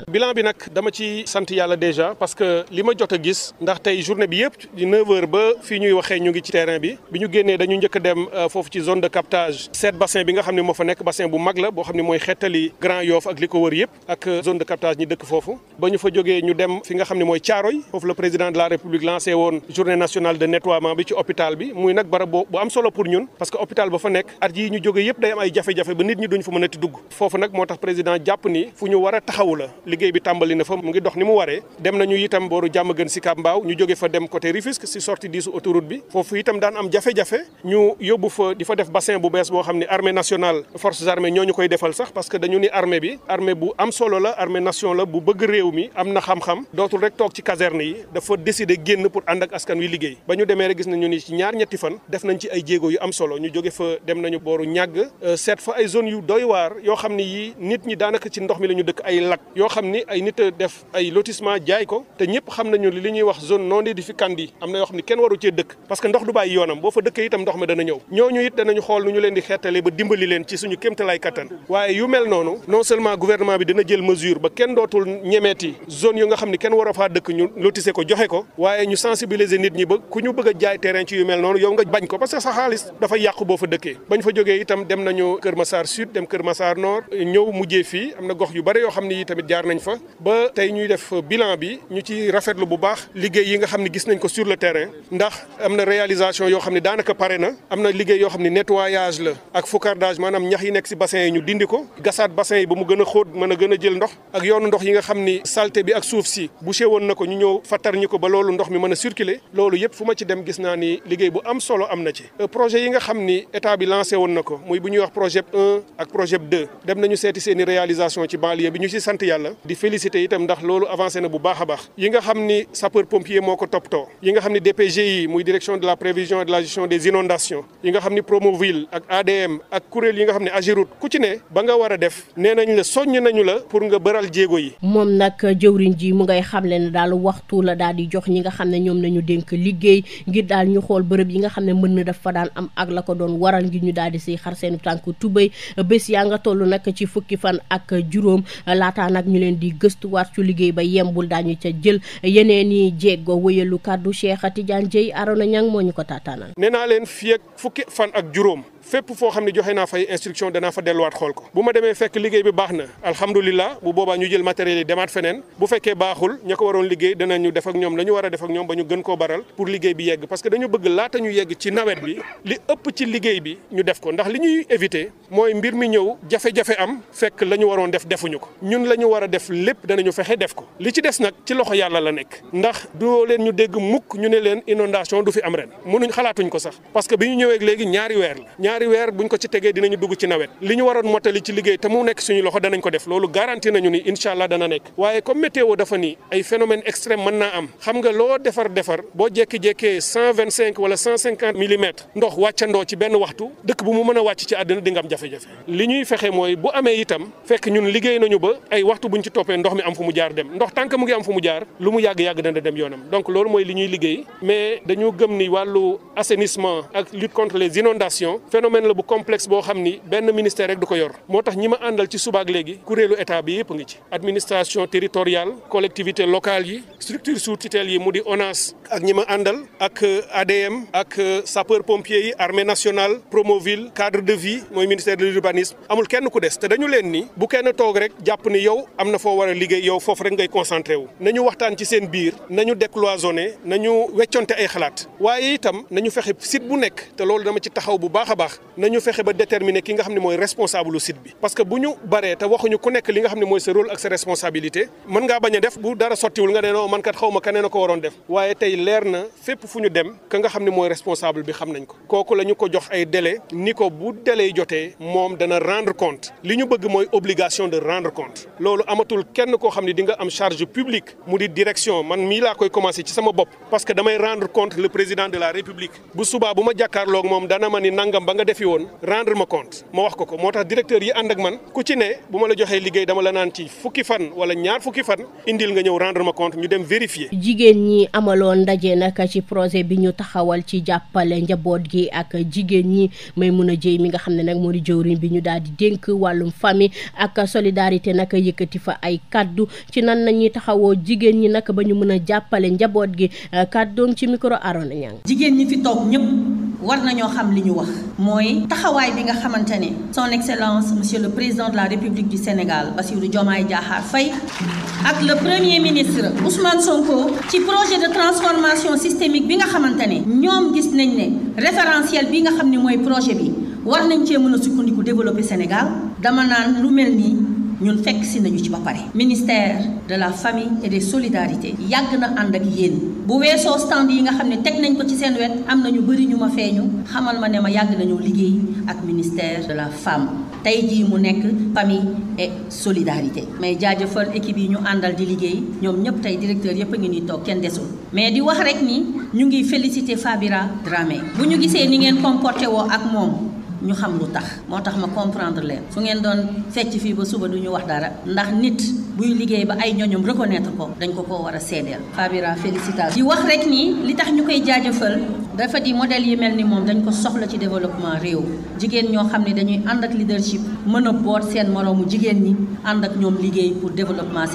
Speaker 14: bilan bi nag dama ci sant yàlla déjà parce que li ma jot a gis ndax tey journée bi yëpp di 9h ba fii ñuy waxee ñu ngi ci terrain bi ñu génnee dañu njëkk a dem foofu ci zone de captage seet bassin bi nga xam ne moo fa nekk bassin bu mag la boo xam ne mooy xettali Grand Yoff ak li ko wër yëpp ak zone de captage ñi dëkk foofu ba ñu fa jógee ñu dem fi nga xam ne mooy Thiaroye foofu le président de la République lancé woon journée nationale de nettoiement bi ci hôpital bi muy nag barab bu am solo pour ñun parce que hôpital ba fa nekk at yi ñu jógee yëpp day am ay jafe-jafe ba nit ñi duñ fa mën a ti dugg foofu nag moo tax président jàpp ni fu ñu war a taxawu la liggéey bi tàmbali na fa mu ngi dox ni mu waree dem nañu itam booru Diamaguène Sicap Mbao ñu jóge fa dem côté Rufisque si sortie 10 autoroute bi foofu itam daan am jafe-jafe ñu yóbbu fa di fa def bassin bu bees boo xam ne armée nationale forces armées ñoo ñu koy defal sax parce que dañu ni armée bi armée bu am solo la armée nation la bu bëgg réew mi am na xam-xam dootul rek toog ci caserne yi dafa décider génn pour ànd ak askan wi liggéey ba ñu demee rek gis nañu ni ci ñetti fan def nañ ci ay jéego yu am solo ñu jóge fa dem nañu booru ñàgg seet fa ay zone yu doy waar yoo xam ni yi nit ñi daanaka ci ndox mi la ñu dëkk ay lac yoo xam ni ay nit a def ay lotissement jaay ko te ñëpp xam nañu li ñuy wax zone non aedificandi am na yoo xam ni kenn waru cee dëkk parce que ndox du bàyyi yoonam boo fa dëkkee itam ndox mi dana ñëw ñooñu it danañu xool nu ñu leen di xeetale ba dimbali leen ci suñu kéemtalaay kattan waaye yu mel noonu non seulement gouvernement bi dina jël mesure ba kenn dootul ñemeeti zone yu nga xam ni kenn war a faa dëkk ñu lotissé ko joxe ko waaye ñu sensibiliser nit ñi ba ku ñu bëgg a jaay terrain ci yu mel noonu yow nga bañ ko parce que sa xaalis dafa yàqu boo fa dëkkee bañ fa jógee itam dem nañu Kër Massar Sud dem Kër Massar Nord ñëw mujjee fii am na gox yu bari yoo xam ne yi tamit jaar nañ fa ba tey ñuy def bilan bi ñu ci rafetlu bu baax liggéey yi nga xam ne gis nañ ko sur le terrain ndax am na réalisation yoo xam ne daanaka pare na am na liggéey yoo xam ne nettoyage la ak focardage maanaam ñax yi nekk ci bassin yi ñu dindi ko gasaat bassin yi ba mu gën a xóot mën a gën a jël ndox ak yoonu ndox yi nga xam ni saleté bi ak suuf si bouché woon na ko ñu ñëw fattar ñi ko ba loolu ndox mi mën a circuler loolu yëpp fu ma ci dem gis naa ni liggéey bu am solo am na ci projet yi nga xam ni état bi lancé woon na ko muy bu ñuy wax projet 1 ak projet 2 dem nañu seeti seeni réalisation ci banlieue bi ñu ci sant yàlla di féliciter itam ndax loolu avancé na bu baax a baax yi nga xam ni sapeur pompier moo ko toppatoo yi nga xam ni DPGI muy direction de la prévision et de la gestion des inondations yi nga xam ni Promoville ak ADM ak kuréel yi nga xam ne Ageroute ku ci ne ba nga war a def nee nañ la soññ nañu la pour nga bëral jéego yi.
Speaker 2: moom nag jëwriñ ji mu ngay xamle ne daal waxtu la daal di jox ñi nga xam ne ñoom nañu dénk liggéey ngir daal ñu xool bërëb yi nga xam ne mën na daf fa daan am ak la ko doon waral ngir ñu daal di siy xar seen tànk tubéy bés yaa nga toll nag ci fukki fan ak juróom laataa nag ñu leen di gëstuwaat ci liggéey ba yembul daañu ca jël yeneen i jéego wëyalu kàddu Cheikh Tidiane Dieye Arona Niang moo ñu ko taataanal.
Speaker 14: nee naa leen fii ak fukki fan ak juróom fépp foo xam ne joxe naa fay instruction danaa fa delluwaat xool ko bu ma demee fekk liggéey bi baax na alhamdulilah bu boobaa ñu jël matériel yi demaat feneen bu fekkee baaxul ña ko waroon liggéey danañu def ak ñoom la ñu war a def ak ñoom ba ñu gën koo baral pour liggéey bi yegg parce que dañu bëgg laata ñu yegg ci nawet bi li ëpp ci liggéey bi ñu def ko ndax li ñuy éviter mooy mbir mi ñëw jafe-jafe am fekk la ñu waroon def defuñu ko ñun la ñu war a def lépp danañu fexe def ko li ci des nag ci loxo yàlla la nekk ndax doo leen ñu dégg mukk ñu ne leen inondation du fi am ren mënuñ xalaatuñ ko sax parce que bi ñu ñëwee léegi ñaari weer buñ ko ci tegee dinañu dugg ci nawet li ñu waroon mottali ci liggéey te mu nekk suñu loxo danañ ko def loolu garanti nañu ni incha allah dana nekk waaye comme météo dafa ni ay phénomène extrême mën naa am xam nga loo defar boo jékki-jékkee 125 wala 150 millimètres ndox wàccandoo ci benn waxtu dëkk bu mu mën a wàcc ci àddina di nga am jafe-jafe li ñuy fexe mooy bu amee itam fekk ñun liggéey nañu ba ay waxtu buñ ci toppee ndox mi am fu mu jaar dem ndox tànk mu ngi am fu mu jaar lu mu yàgg-yàgg dana dem yoonam donc loolu mooy li ñuy liggéey mais dañu gëm ni wàllu assainissement ak lutte contre les inondations phénomène la bu complexe boo xam ni benn ministère rek du ko yor moo tax ñi ma àndal ci subaak léegi kuréelu état bi yëpp ngi ci administration territoriale collectivité locale yi structure sous tutelle yi mu di ONAS ak ñi ma àndal ak ADM ak sapeur pompier yi armée nationale Promoville cadre de vie mooy ministère de l'urbanisme amul kenn ku des te dañu leen ni bu kenn toog rek jàpp ni yow am na foo war a liggéey yow foofu rek ngay concentré wu nañu waxtaan ci seen biir nañu décloisonné nañu wecconte ay xalaat waaye itam nañu fexe site bu nekk te loolu dama ci taxaw bu baax a baax nañu fexe ba déterminer ki nga xam ne mooy responsable site bi parce que bu ñu baree te waxuñu ku nekk li nga xam ne mooy sa rôle ak sa responsabilité mën ngaa bañ a def bu dara sottiwul nga ne non man kat xaw ma keneen a ko waroon def waaye tey leer na fépp fu ñu dem ka nga xam ne mooy responsable bi xam nañ ko kooku la ñu ko jox ay délai ni ko bu délai jotee moom dana rendre compte li ñu bëgg mooy obligation de rendre compte loolu amatul kenn koo xam ne di nga am charge publique mu di direction man mii laa koy commencé ci sama bopp parce que damay rendre compte le président de la république bu subaa bu ma jàkkaarloog moom dana ma ni nangam ba nga defi woon rendre ma compte ma wax ko moo tax directeur yi ànd ak man ku ci ne bu ma la joxee liggéey dama la naan ci fukki fan wala ñaar fukki fan indil nga ñëw rendre ma compte ñu dem vérifier.
Speaker 2: jigéen ñi amaloon ndaje nag ci projet bi ñu taxawal ci jàppale njaboot gi ak jigéen ñi Maimouna Dieye mi nga xam ne nag moo di jëwriñ bi ñu daal di dénk wàllum famille ak solidarité nag yëkkati fa ay kaddu ci nan nañuy taxawoo jigéen ñi nag ba ñu mën a jàppale njaboot gi kaddoom ci micro Arona Niang.
Speaker 15: jigéen ñi fi toog ñëpp war nañoo xam li ñu wax mooy taxawaay bi nga xamante ne son excellence monsieur le président de la république du Sénégal Bassirou Diomaye Diakhar Faye ak le premier ministre Ousmane Sonko ci projet de transformation systémique bi nga xamante ne ñoom gis nañ ne référentiel bi nga xam ne mooy projet bi war nañ cee mën a sukkandiku développer Sénégal dama naan lu mel nii ñun fekk si nañu ci ba pare. ministère de la famille et des solidarités yàgg na ànd ak yéen bu weesoo stand yi nga xam ne teg nañ ko ci seen wet am na ñu bëri ñu ma feeñu xamal ma ne ma yàgg nañoo liggéey ak ministère de la femme tey jii mu nekk famille et solidarité mais jaajëfal équipe yi ñu àndal di liggéey ñoom ñëpp tey directeur yëpp a ngi nii toog kenn desul mais di wax rek ni ñu ngi féliciter Fabira Dramé bu ñu gisee ni ngeen comporté woo ak moom ñu xam lu tax moo tax ma comprendre leen su ngeen doon fecc fii ba suba du ñu wax dara ndax nit buy liggéey ba ay ñoñom reconnaître ko dañ ko koo war a seedeel Fabira félicitation di wax rek ni li tax ñu koy jaajëfal dafa di modèle yi mel ni moom dañ ko soxla ci développement réew jigéen ñoo xam ne dañuy ànd ak leadership mën a boot seen moroomu jigéen ñi ànd ak ñoom liggéey pour développement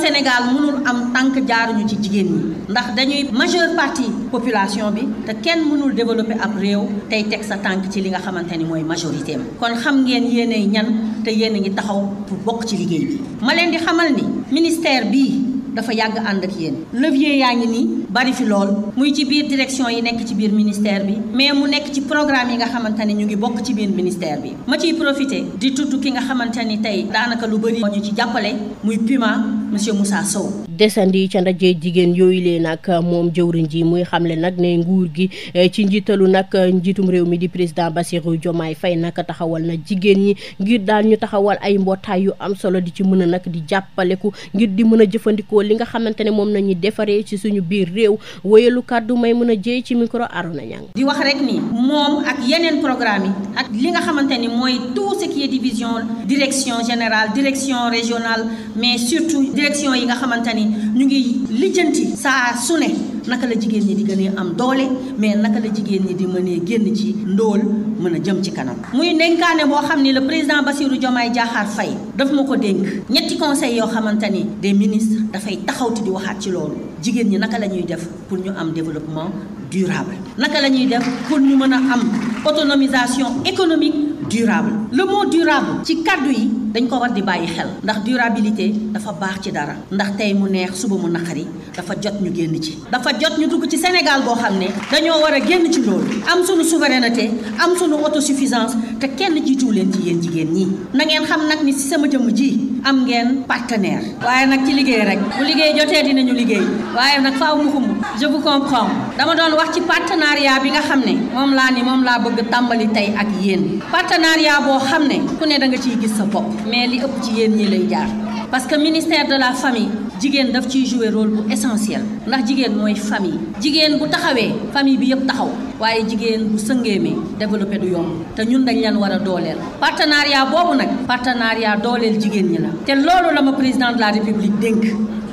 Speaker 15: Sénégal mënul am tànk jaaruñu ci jigéen ñi ndax dañuy majeure partie population bi te kenn mënul développer ab réew tey teg sa tànk ci li nga xamante ni mooy majorité am kon xam ngeen yéenay ñan te yéen a ngi taxaw pour bokk ci liggéey bi ma leen di xamal ni ministère bii dafa yàgg ànd ak yéen levier yaa ngi nii bari fi lool muy ci biir direction yi nekk ci biir ministère bi mais mu nekk ci programme yi nga xamante ni ñu ngi bokk ci biir ministère bi ma ciy profité di tudd ki nga xamante ni tey daanaka lu bëri ñu ci jàppale muy Puma monsieur Moussa Sow.
Speaker 2: desandi ca ndaje jigéen yooyu lee nag moom jëwriñ ji muy xamle nag ne nguur gi ci njiitalu nag njiitum réew mi di président Bassirou Diomaye Faye nag taxawal na jigéen ñi ngir daal ñu taxawal ay mbootaay yu am solo di ci mën a nag di jàppaleku ngir di mën a jëfandikoo li nga xamante ne moom nañuy defaree ci suñu biir réew woyalu kàddu may mën a jëy ci micro Arona Niang
Speaker 15: di wax rek ni moom ak yeneen programme yi ak li nga xamante ni mooy tout ce qui est division direction générale direction régionale mais surtout direction yi nga xamante ni ñu ngi lijjanti saa su ne naka la jigéen ñi di gënee am doole mais naka la jigéen ñi di mënee génn ci ndóol mën a jëm ci kanam muy dénkaane boo xam ni le président Bassirou Diomaye Diakhar Faye daf ma ko dénk ñetti conseil yoo xamante ni des ministres dafay taxawti di waxaat ci loolu jigéen ñi naka la ñuy def pour ñu am développement durable naka la ñuy def pour ñu mën a am autonomisation économique durable le mot durable ci kaddu yi dañ ko war di bàyyi xel ndax durabilité dafa baax ci dara ndax tey mu neex suba mu naqari dafa jot ñu génn ci dafa jot ñu dugg ci Sénégal boo xam ne dañoo war a génn ci loolu am sunu souveraineté am sunu autosuffisance te kenn jiituwu leen ci yéen jigéen ñi na ngeen xam nag ni si sama jëmm ji am ngeen partenaire waaye nag ci liggéey rek bu liggéey jotee dinañu liggéey waaye nag faaw mu xumb je vous comprends dama doon wax ci partenariat bi nga xam ne moom laa bëgg tàmbali tey ak yéen partenariat boo xam ne ku ne da nga ciy gis sa bopp mais li ëpp ci yéen ñi lay jaar parce que ministère de la famille jigéen daf ciy jouer rôle bu essentiel ndax jigéen mooy famille jigéen bu taxawee famille bi yëpp taxaw waaye jigéen bu sëngeemee développé du yomb te ñun dañ leen war a dooleel partenariat boobu nag partenariat dooleel jigéen ñi la te loolu la ma président de la république dénk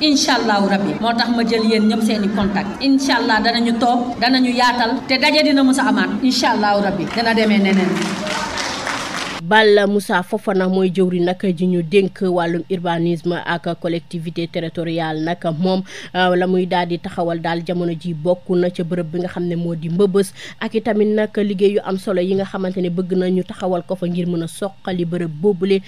Speaker 15: incha allahu rabbi moo tax ma jël yéen ñëpp seen i contact incha allah danañu toog danañu yaatal te daje dina mës a amaat incha allahu rabbi dana demee neneen
Speaker 2: Balla Moussa Fofana mooy jëwri nag ji ñu dénk wàllum urbanisme ak collectivité territoriale nag moom la muy daal di taxawal daal jamono ji bokk na ca bërëb bi nga xam ne moo di Mbëbës ak itamit nag liggéey yu am solo yi nga xamante ne bëgg na ñu taxawal ko fa ngir mën a soqali bërëb boobule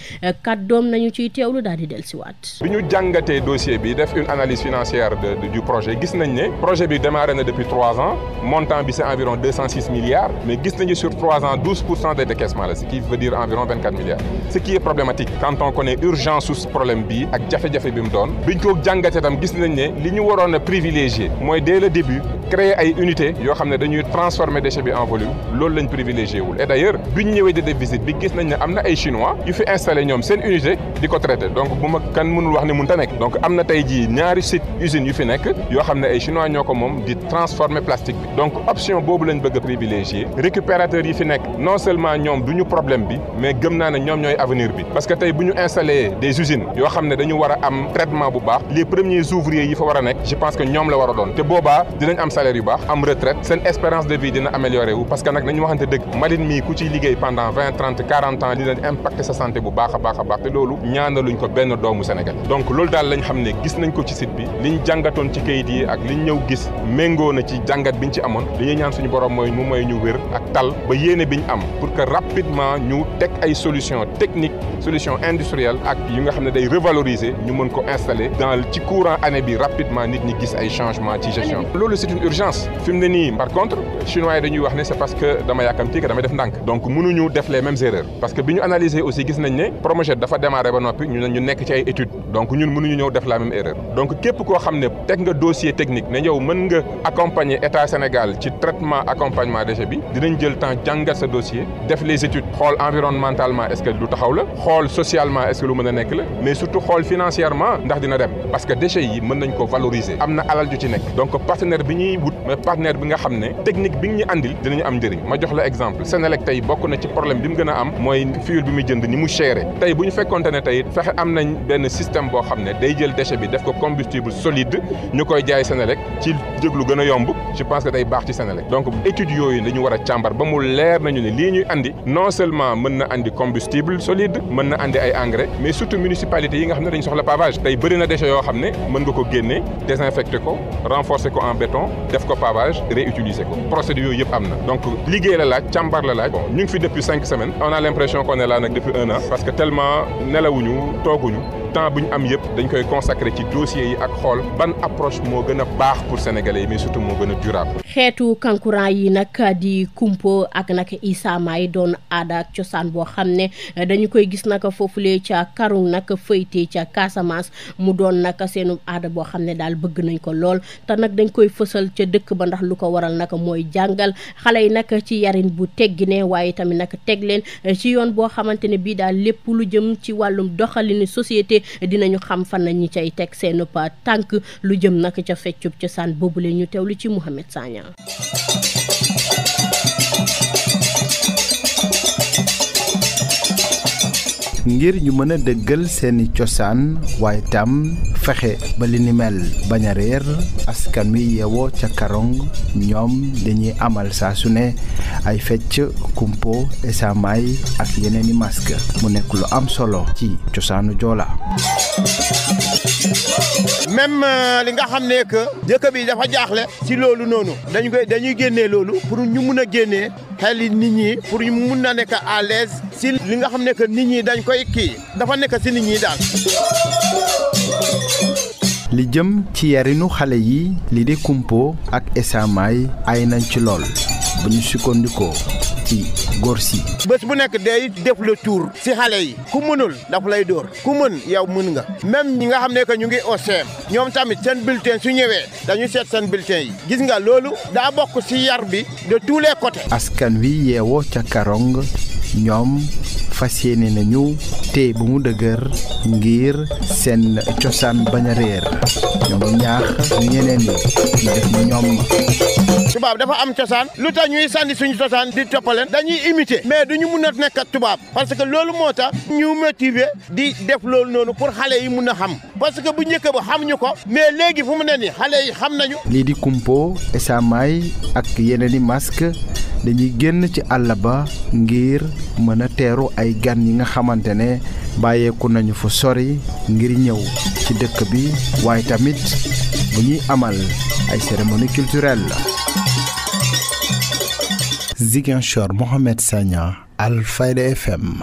Speaker 2: kàddoom nañu ciy teewlu daal di dellusiwaat.
Speaker 16: bi ñu jàngatee dossier bi def une analyse financière du projet gis nañ ne projet bi démarré na depuis 3 ans montant bi c'est environ 206 milliards mais gis nañu sur 3 ans 12% de décaissement la ce qui veut dire environ 24 milliards ce qui est problématique quand on connaît urgence su problème bi ak jafe-jafe bi mu doon biñ ko jàngatee tam gis nañ ne li ñu waroon a privilégier mooy dès le début créer ay unités yoo xam ne dañuy transformer déchet bi en volume loolu lañ privilégié wul et d'ailleurs biñ ñëwee di def visite bi gis nañ ne am na ay chinois yu fi installé ñoom seen unité di ko traité donc bu ma kan mënul wax ne mënta nekk donc am na tey jii ñaari site usines yu fi nekk yoo xam ne ay chinois ñoo ko moom di transformer plastique bi donc option boobu lañ bëgg a privilégier récupérateurs yi fi nekk non seulement ñoom duñu problème bi mais gëm naa ne ñoom ñooy avenir bi parce que tey bu ñu installé des usines yoo xam ne dañu war a am traitement bu baax les premiers ouvriers yi fa war a nekk je pense que ñoom la war a doon te boobaa dinañ am salaire yu baax am retraite seen espérance de vie dina amélioré wu parce que nag nañu waxante dëgg mbalit mii ku ciy liggéey pendant 20 30 40 ans dina impacter sa santé bu baax a baax a baax te loolu ñaanaluñ ko benn doomu Sénégal donc loolu daal lañ xam ne gis nañ ko ci site bi liñ jàngatoon ci kayit yi ak liñ ñëw gis méngoo na ci jàngat biñ ci amoon li ñuy ñaan suñu borom mooy mu may ñu wér ak tal ba yéene biñ am pour que rapidement ñu teg ay solution technique solution industrielle ak yu nga xam ne day revaloriser ñu mën ko installer dans ci courant année bi rapidement nit ñi gis ay changements ci gestion loolu c'est une urgence fi mu ne nii par contre chinois yi dañuy wax ne c'est parce que dama yàkkamti que damay def ndànk donc mënuñu def les mêmes erreurs parce que bi ñu analyser aussi gis nañ ne Promojet dafa démarrer ba noppi ñu nekk ci ay études donc ñun mënuñu ñëw def la même erreur donc képp koo xam ne teg nga dossier technique ne yow mën nga accompagner état Sénégal ci traitement accompagnement déchet bi dinañ jël temps jàngat sa dossier def les études xool environnementalement est-ce que lu taxaw la xool socialement est-ce que lu mën a nekk la mais surtout xool financièrement ndax dina dem parce que déchets yi mën nañ ko valoriser am na alal ju ci nekk donc partenaire bi ñuy wut mais partenaire bi nga xam ne technique bi ñu andil dinañu am njëriñ ma jox la exemple Senelec tey bokk na ci problème bi mu gën a am mooy fuel bi muy jënd ni mu chéré tey bu ñu fekkonte ne tey fexe am nañ benn système boo xam ne day jël déchet bi def ko combustible solide ñu koy jaay Senelec ci njëg lu gën a yomb je pense que day baax ci Senelec donc études yooyu dañu war a càmbar ba mu leer nañu ne lii ñuy andi non seulement mën na andi combustible solide mën na andi ay engrais mais surtout municipalités yi nga xam ne dañu soxla pavage tey bëri na déchets yoo xam ne mën nga ko génne désinfecter ko renforcer ko en béton def ko pavage réutiliser ko procédure yooyu yëpp am na donc liggéey la laaj càmbar la laaj bon ñu ngi fi depuis 5 semaines on a l'impression qu'on est là nag depuis 1 an parce que tellement nelawuñu tooguñu temps bu ñu am yëpp dañ koy consacrer ci dossiers yi ak xool ban approche moo gën a baax pour sénégalais yi mais surtout moo gën a durable.
Speaker 2: xeetu kankurang yi nag di kumpo ak nag isaamaay doon aada ak cosaan boo xam ne dañu koy gis nag foofulee ca Karung nag fëyte ca Casamance mu doon nag seenu aada boo xam ne daal bëgg nañ ko lool te nag dañ koy fësal ca dëkk ba ndax lu ko waral nag mooy jàngal xale yi nag ci yarin bu teggine waaye tamit nag teg leen ci yoon boo xamante ne bii daal lépp lu jëm ci wàllum doxalinu société dinañu xam fan la ñi cay teg seen tànk lu jëm nag ca feccub cosaan boobule ñu teewlu ci Mouhamed Sagna.
Speaker 17: ngir ñu mën a dëggal seeni cosaan waaye tam fexe ba li ni mel bañ a réer askan wi yeewoo ca Karong ñoom dañuy amal saa su ne ay fecc kumpo esamaay ak yeneeni masque mu nekk lu am solo ci cosaanu Joola.
Speaker 18: même li nga xam ne que dëkk bi dafa jaaxle ci loolu noonu dañuy génnee loolu pour ñu mun a génnee xel nit ñi pour ñu mun a nekk à l'aise ci li nga xam ne que nit ñi dañ koy kii dafa nekk ci nit ñi daal.
Speaker 17: li jëm ci yarinu xale yi li di kumpo ak esamaay ay nañ ci lool bu ñu sukkandikoo ci góor si.
Speaker 18: bés bu nekk day def le tour ci xale yi ku mënul daf lay dóor ku mën yow mën nga même ñi nga xam ne que ñu ngi OCM ñoom tamit seen bulletin su ñëwee dañu seet seen bulletin yi gis nga loolu daa bokk ci yar bi de tous les côtés.
Speaker 17: askan wi yeewoo ca Karong ñoom fas yéene nañu te bu mu dëgër ngir seen cosaan bañ a réer ñoo ngi ñaax ñeneen ñi ñu def ni ñoom.
Speaker 18: tubaab dafa am cosaan lu tax ñuy sànni suñu cosaan di toppaleen dañuy imiter mais duñu mun a nekk ak tubaab parce que loolu moo tax ñu motiver di def loolu noonu pour xale yi mun a xam parce que bu njëkk ba xamuñu ko mais léegi fu mu ne nii xale yi xam nañu.
Speaker 17: lii di kumpo esamaay ak yeneen i masque dañuy génn ci àll ba ngir mën a teeru ay gan yi nga xamante ne bàyyeeku nañu fu sori ngir ñëw ci dëkk bi waaye tamit bu ñuy amal ay cérémonie culturelle la. Ziguinchor, Mohamed Sagna, Alfayda FM.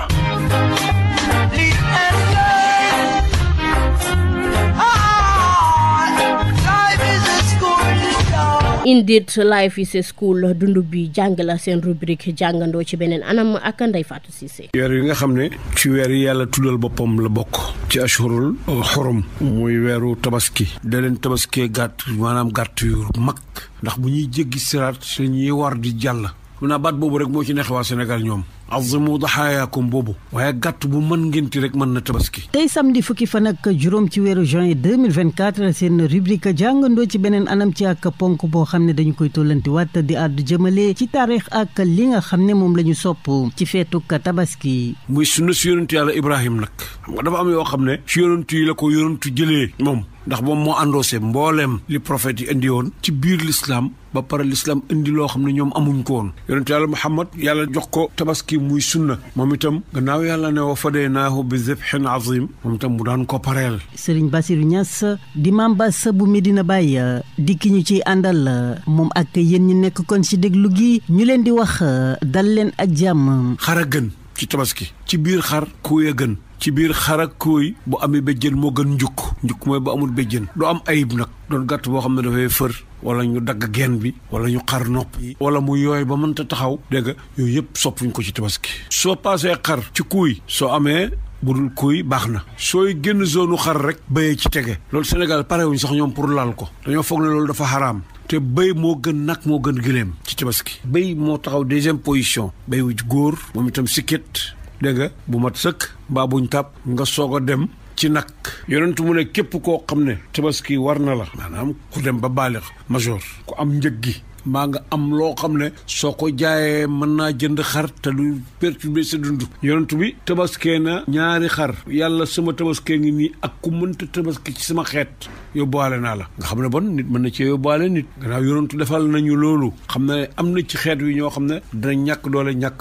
Speaker 2: Indeed life is a school dundu bi jàng la seen rubrique jàngandoo ci beneen anam ak Ndeye Fatou Cissé.
Speaker 19: weer yi nga xam ne ci weer yi yàlla tuddal boppam la bokk ci ashurul xorom muy weeru tabaski da leen tabaskee gàtt maanaam gàtt yu mag ndax bu ñuy jéggi siraat ñuy war di jàll mun naa baat boobu rek moo ci neex waa Sénégal ñoom azimu daxaayaakum boobu waaye gàtt bu mën ngenti rek mën na tabaski.
Speaker 20: tey samedi fukki fan ak juróom ci weeru juin 2024 seen rubrique jàngandoo ci beneen anam ci ak ponk boo xam ne dañu koy tollanti waat di àddu jëmale ci taarix ak li nga xam ne moom la ñu sopp ci feetuk tabaski.
Speaker 19: muy sunna si yonentu yàlla Ibrahim nag xam nga dafa am yoo xam ne ci yonentu yi la ko yonentu jëlee moom ndax moom moo àndoose mbooleem li prophète yi indi woon ci biir l'islam ba pare l'islam indi loo xam ne ñoom amuñ ko woon yonentu yàlla Muhammad yàlla jox ko tabaski muy sunna moom itam gannaaw yàlla ne wa fadaynaahu bi zibhin azim moom itam mu daan ko pareel.
Speaker 20: Serigne Bassirou Niass di Mame Bass bu Medina Baye dikki ñu ciy àndal moom ak yéen ñi nekk kon ci déglu gi ñu leen di wax dal leen ak jàmm.
Speaker 19: xar a gën ci tabaski ci biir xar kuy a gën ci biir xar ak kuy bu amee béjjën moo gën njukk mooy bu amul béjjën du am ayib nag doon gàtt boo xam ne dafay fër wala ñu dagg geen bi wala ñu xar nopp yi wala mu yooy ba mënta taxaw dégg nga yooyu yëpp soppuñ ko ci tabaski soo paasee xar ci kuy soo amee bu dul kuy baax na sooy génn zone xar rek béyee ci tege loolu Sénégal parewuñ sax ñoom pour laal ko dañoo foog ne loolu dafa xaraam te béy moo gën nag moo gën giléem ci tabaski béy moo taxaw deuxième position béy wu góor moom itam sikket dégg nga bu mat sëkk mbaa buñ tàpp nga soog a dem ci nag yonentu mu ne képp koo xam ne tabaski war na la maanaam ku dem ba baalix major ku am njëg gi maa nga am loo xam ne soo ko jaayee mën naa jënd xar te du perturber sa dund yonentu bi tabaskee na ñaari xar yàlla sama tabaskee ngi nii ak ku mënta tabaski ci sama xeet yóbbuwaale naa la nga xam ne bon nit mën na ci yóbbuwaale nit gannaaw yonentu defal nañu loolu xam ne am na ci xeet wi ñoo xam ne dinañ ñàkk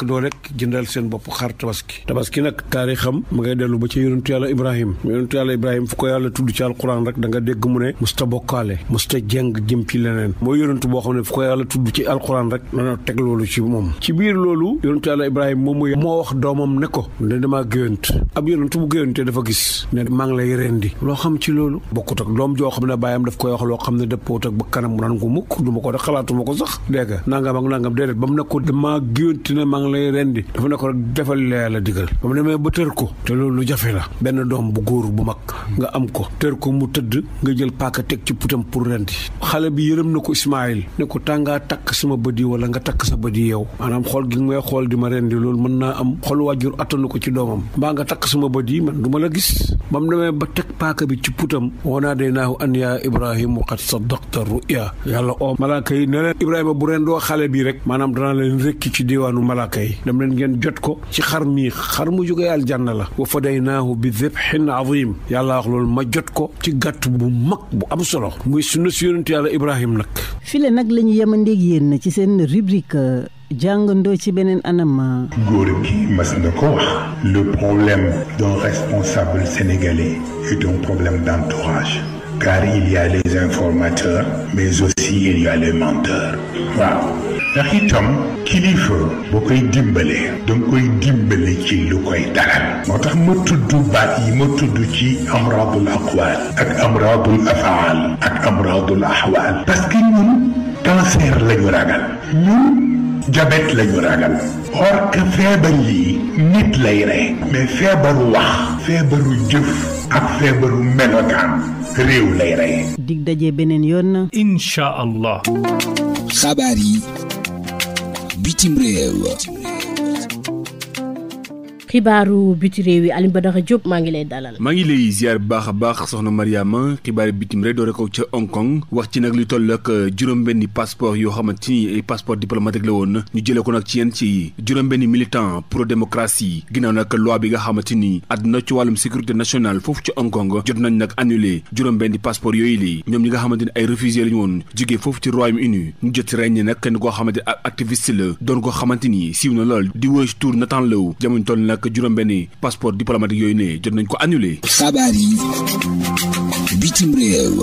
Speaker 19: doole rek jëndal seen bopp xar tabaski nag taarixam ma ngay dellu ba ci yonentu yàlla Ibrahim fu ko yàlla tudd ci alquran rek da nga dégg mu ne musta bokkaale musta jeng jëm ci leneen mooy yonentu boo xam ne fu ko yàlla tudd ci alquran rek dana teg loolu ci moom ci biir loolu yonentu yàlla Ibrahim moom moo wax doomam ne ko ne damaa géwant ab yonentu bu géwantee dafa gis ne maa ngi lay rendi loo xam ci loolu bokkut ak doom joo xam ne baayam daf koy wax loo xam ne dëppoot ak ba kanam mu naan ko mukk du ma ko def xalaatuma ko sax dégg nga nangam ak nangam déedéet ba mu ne ko damaa géwante ne maa ngi lay rendi dafa ne ko rek defal la yàlla digal ba mu demee ba tër ko te loolu lu jafe la benn doom bu góor bu mag nga am ko tër ko mu tëdd nga jël paaka teg ci putam pour rendi xale bi yërëm na ko Ismaïl ne ko tàngaa takk sama bët yi wala nga takk sa bët yi yow maanaam xool gi may xool di ma rendi loolu mën naa am xol wàjjur attanu ko ci doomam mbaa nga takk sama bët yi man du ma la gis ba mu demee ba teg paaka bi ci putam wanaa day naahu an yaa Ibrahima qad saddaqta ruya yàlla oo malaaka yi ne leen Ibrahima bu rendoo xale bi rek maanaam danaa leen rekki ci diwaanu malaaka yi dem leen ngeen jot ko ci xar mi xar mu jógee aljanna la wa fadaynaahu bi dibhin azim yàlla wax loolu ma jot ko ci gàtt bu mag bu am solo muy sunna si yonent yàlla Ibrahima nag
Speaker 20: file nag la ñu yemandeeg yéen ci seen rubrique jàngandoo ci beneen anam.
Speaker 21: góor gi mas na ko wax le problème d'un responsable sénégalais est un problème d'entourage car il y a les informateurs mais aussi il y a les menteurs waaw ndax itam kilifa boo koy dimbale danga koy dimbale ci lu koy dalal moo tax ma tudd baat yi ma tudd ci amradul aqwal ak amradul afaal ak amradul ahwal parce que ñun cancer lañu ragal ñun diabète lañu ragal or que feebar yi nit lay rey mais feebaru wax feebaru jëf ak feebaru melokaan réew lay rey.
Speaker 20: dig daje beneen yoon.
Speaker 22: incha allah.
Speaker 1: xabaar yi bitim réew.
Speaker 2: xibaaru biti réew yi Alioune Badara Diop maa ngi lay dalal.
Speaker 3: maa ngi lay ziar bu baax a baax soxna Mariama xibaar bitim réew doore ko ca Hong Kong wax ci nag lu toll ak juróom-benni passeport yoo xamante ni ay passeport diplomatique la woon ñu jëlee ko nag ci yéen ci juróom-benni militant pro démocratie ginnaaw nag loi bi nga xamante ni àdduna ci wàllum sécurité nationale foofu ci Hong Kong jot nañ nag annulé juróom-benni passeport yooyu li ñoom ñi nga xamante ni ay réfugiés lañu woon jógee foofu ci Royaume-Uni ñu jot ci ràññee nag kenn koo xamante ni activiste la doon koo xamante ni siiw na lool di wóor ci tur Nathan Law jamono toll nag juróom-benni passeport diplomatique yooyu ne jot nañ ko annulé.
Speaker 1: xabaar yi bitim réew.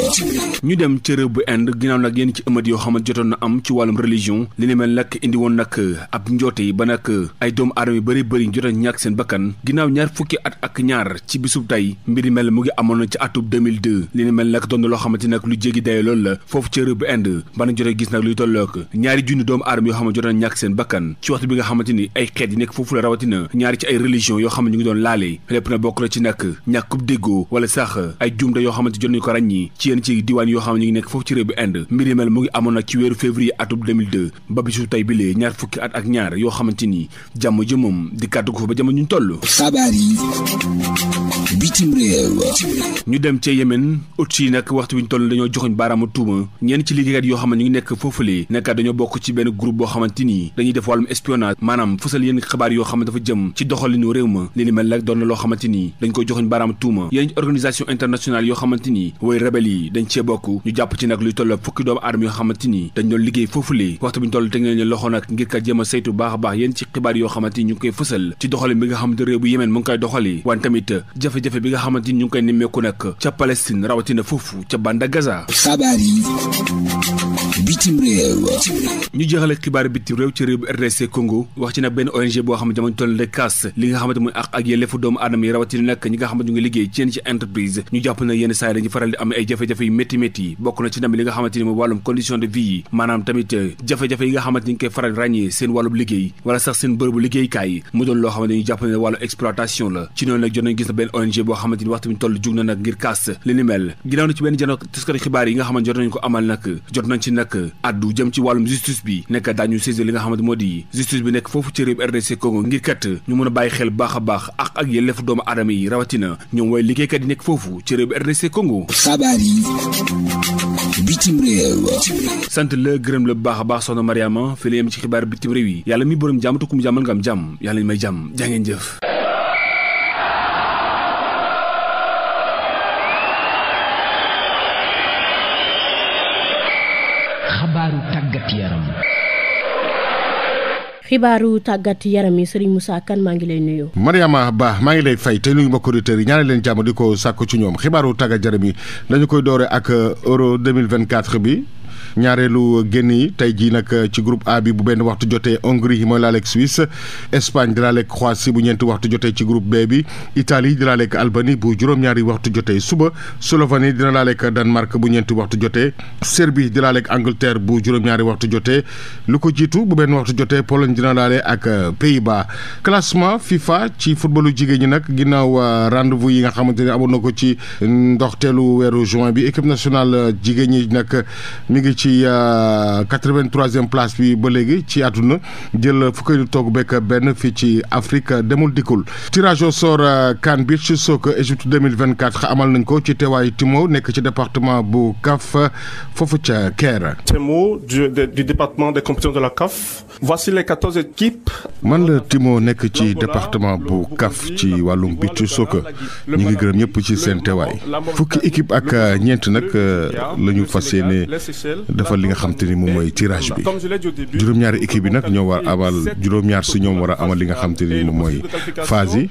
Speaker 3: ñu dem ca réew bu Inde ginnaaw nag yenn ci ëmët yoo xamante jotoon na am ci wàllum religion li ni mel nag indi woon nag ab njoote yi ba nag ay doomu aadama yu bëri jotoon ñàkk seen bakkan ginnaaw ñaar fukki at ak ñaar ci bisub tey mbir mel mu ngi amoon na ci atub 2002 li ni mel nag doon na loo xamante nag lu jéggi daye loolu la foofu ca réew bu Inde ba nañ jotee gis nag luy tollook ñaari junni doomu aadama yoo xamante jotoon ñàkk seen bakkan ci waxtu bi nga xamante ni ay xeet yi nekk foofu la rawatina ñaari ci ay religion yoo xam ne ñu ngi doon laale lépp na bokk na ci nag ñàkkub déggoo wala sax ay jumte yoo xamante jot nañu ko ràññi ci yenn ci diwaan yoo xam ne ñu ngi nekk foofu ci réew bu Inde mbir yi mel mu ngi amoon nag ci weeru février atub 2002 ba bisu tey bilee ñaar fukki at ak ñaar yoo xamante ni jàmm ji moom di kàddu ko fa ba jamono ñu toll.
Speaker 1: xabaar yi bitim réew.
Speaker 3: ñu dem ca Yemen aussi nag waxtu bi ñu toll dañoo joxoñ baaraamu tuuma ñenn ci liggéeykat yoo xam ne ñu ngi nekk foofule nekkat dañoo bokk ci benn groupe boo xamante ni dañuy def wàllum espionnage maanaam fësal yenn xabaar yoo xam ne dafa jëm ci doxalinu réew ma li ni mel nag doon na loo xamante ni dañ koy joxoñ baaraamu tuuma yenn organisation internationale yoo xamante ni way rebelle yi dañ cee bokk ñu jàpp ci nag luy toll fukki doomu aadama yoo xamante ni dañ doon liggéey foofule waxtu bi ñu toll teg nañ loxo nag ngir kat jéem a saytu baax a baax yenn ci xibaar yoo xamante ni ñu ngi koy fësal ci doxalin bi nga xamante réew bu Yemen mu ngi koy doxali wante tamit jafe-jafe bi nga xamante ni ñu ngi koy nemmeeku nag ca Palestine rawatina foofu ca banda Gaza.
Speaker 1: xabaar yi bitim réew.
Speaker 3: ñu jeexale xibaar bitim réew ci réew bu RDC Congo wax ci nag benn ONG boo xam ne jamono toll de kaas li nga xamante mooy ak yelleefu doomu aadama yi rawatina nag ñi nga xamante ñu ngi liggéey ci yenn ci entreprise ñu jàpp na yenn saa yi dañuy faral di am ay jafe-jafe yu métti bokk na ci ndam li nga xamante ni mooy wàllum condition de vie yi maanaam tamit jafe-jafe yi nga xamante ni ñu koy faral ràññee seen wàllum liggéey wala sax seen bërëbu liggéeykaay mu doon loo xamante ni ñu jàpp ne wàllu exploitation la ci noonu nag jot nañ gis na benn ONG boo xamante ni waxtu bi toll jug na nag ngir kaas li ni mel ginnaaw na ci benn jano taskati xibaar yi nga xamante jot nañ ko amal nag jot nañ ci nag addu jëm ci wàllum justice bi nekk daañu saisir li nga xamante moo di justice bi nekk foofu ci réew RDC Congo ngir kat ñu mën a bàyyi xel baax a baax ak yelleefu doomu aadama yi rawatina ñoom way liggéeykat yi nekk foofu ci réew RDC Congo.
Speaker 1: xabaar yi bitim réew.
Speaker 3: sant la gërëm la baax a baax soxna Mariama fi la yem ci xibaar bitim réew yi yàlla mi borom jàmm te ku mu jàmmal nga am jàmm yàlla ñu may jàmm jaa ngeen jëf.
Speaker 1: xabaaru tàggat yaram.
Speaker 2: xibaaru tàggat yaram yi Serigne Moussa Kane maa ngi lay nuyu.
Speaker 5: Mariama Ba maa ngi lay fay te nuyu mbokk auditeurs yi ñaanal leen jàmm di ko sàkku ci ñoom xibaaru tàggat yaram yi dañu koy doore ak Euro 2024 bi. ñaareelu génn yi tey jii nag ci groupe A bi bu benn waxtu jotee Hongrie mooy laaleeg Suisse Espagne di laaleeg Croatie bu ñeenti waxtu jotee ci groupe B bi Italie di laaleeg Albanie bu juróom-ñaari waxtu jotee suba Slovénie dina laaleeg Danemark bu ñeenti waxtu jotee Serbie di laaleeg Angleterre bu juróom-ñaari waxtu jotee lu ko jiitu bu benn waxtu jotee Pologne dina laale ak Pays-Bas classement FIFA ci footballu jigéen ñi nag ginnaaw rendez-vous yi nga xamante ne amoon na ko ci ndoxteelu weeru juin bi équipe nationale jigéen ñi nag mi ngi ci 83e place bi ba léegi ci àdduna jël fukki du toog bekk benn fii ci Afrique demul dikkul tirage au sort CAN Beach Soccer Égypte 2024 amal nañ ko ci teewaayu Timo nekk ci département bu CAF foofu ca Caire.
Speaker 22: Timo du département des compétitions de la CAF. Voici les 14 équipes.
Speaker 5: man la Timo nekk ci département bu CAF ci wàllum beach soccer ñu ngi gërëm ñëpp ci seen teewaay fukki équipe ak ñeent nag la ñu fas yéene defal li nga xam te ni moom mooy tirage bi juróom-ñaari équipe yi nag ñoo war amal juróom-ñaar si ñoom war a amal li nga xam te ni moom mooy phase yi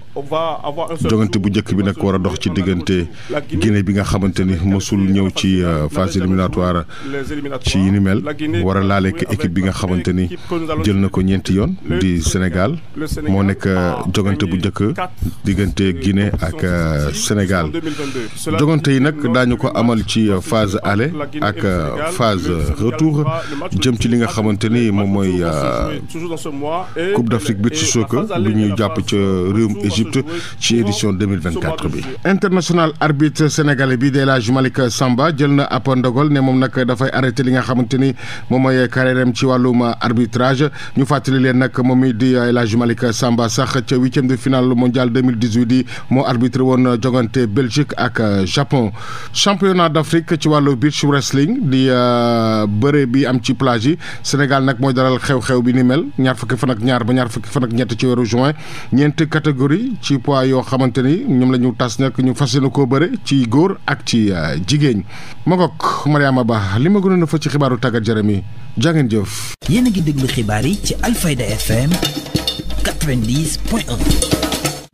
Speaker 5: jogante bu njëkk bi nag war a dox ci diggante Guinée bi nga xamante ni mosul ñëw ci phase éliminatoire ci yi ni mel war a laaleek équipe bi nga xamante ni jël na ko ñeenti yoon di Sénégal moo nekk jogante bu njëkk diggante Guinée ak Sénégal jogante yi nag daañu ko amal ci phase aller ak phase retour jëm ci li nga xamante ni moom mooy Coupe d'Afrique beach soccer bi ñuy jàpp ca réewum Égypte ci édition 2024 bi. international arbitre sénégalais bi El Hadj Malick Samba jël na ab ndogal ne moom nag dafay arrêté li nga xamante ni moom mooy carrière am ci wàllum arbitrage ñu fàttali leen nag moom mi di El Hadj Malick Samba sax ca huitième de finale mondial 2018 yi moo arbitré woon jogante Belgique ak Japon championnat d'Afrique ci wàllu beach wrestling di bëre bi am ci plage yi Sénégal nag mooy dalal xew-xew bi ni mel ñaar fukki fan ak ñaar ba ñaar fukki fan ak ñett ci weeru juin ñeenti catégorie ci poids yoo xamante ni ñoom la ñu tas nag ñu fas yéene koo bëre ci góor ak ci jigéen ma ngoog Mariama Ba li ma gënoon a fa ci xibaaru tàggat yaram yi jàngeen jëf.
Speaker 1: yéen a ngi déglu xibaar yi ci Alfayda FM 90.1.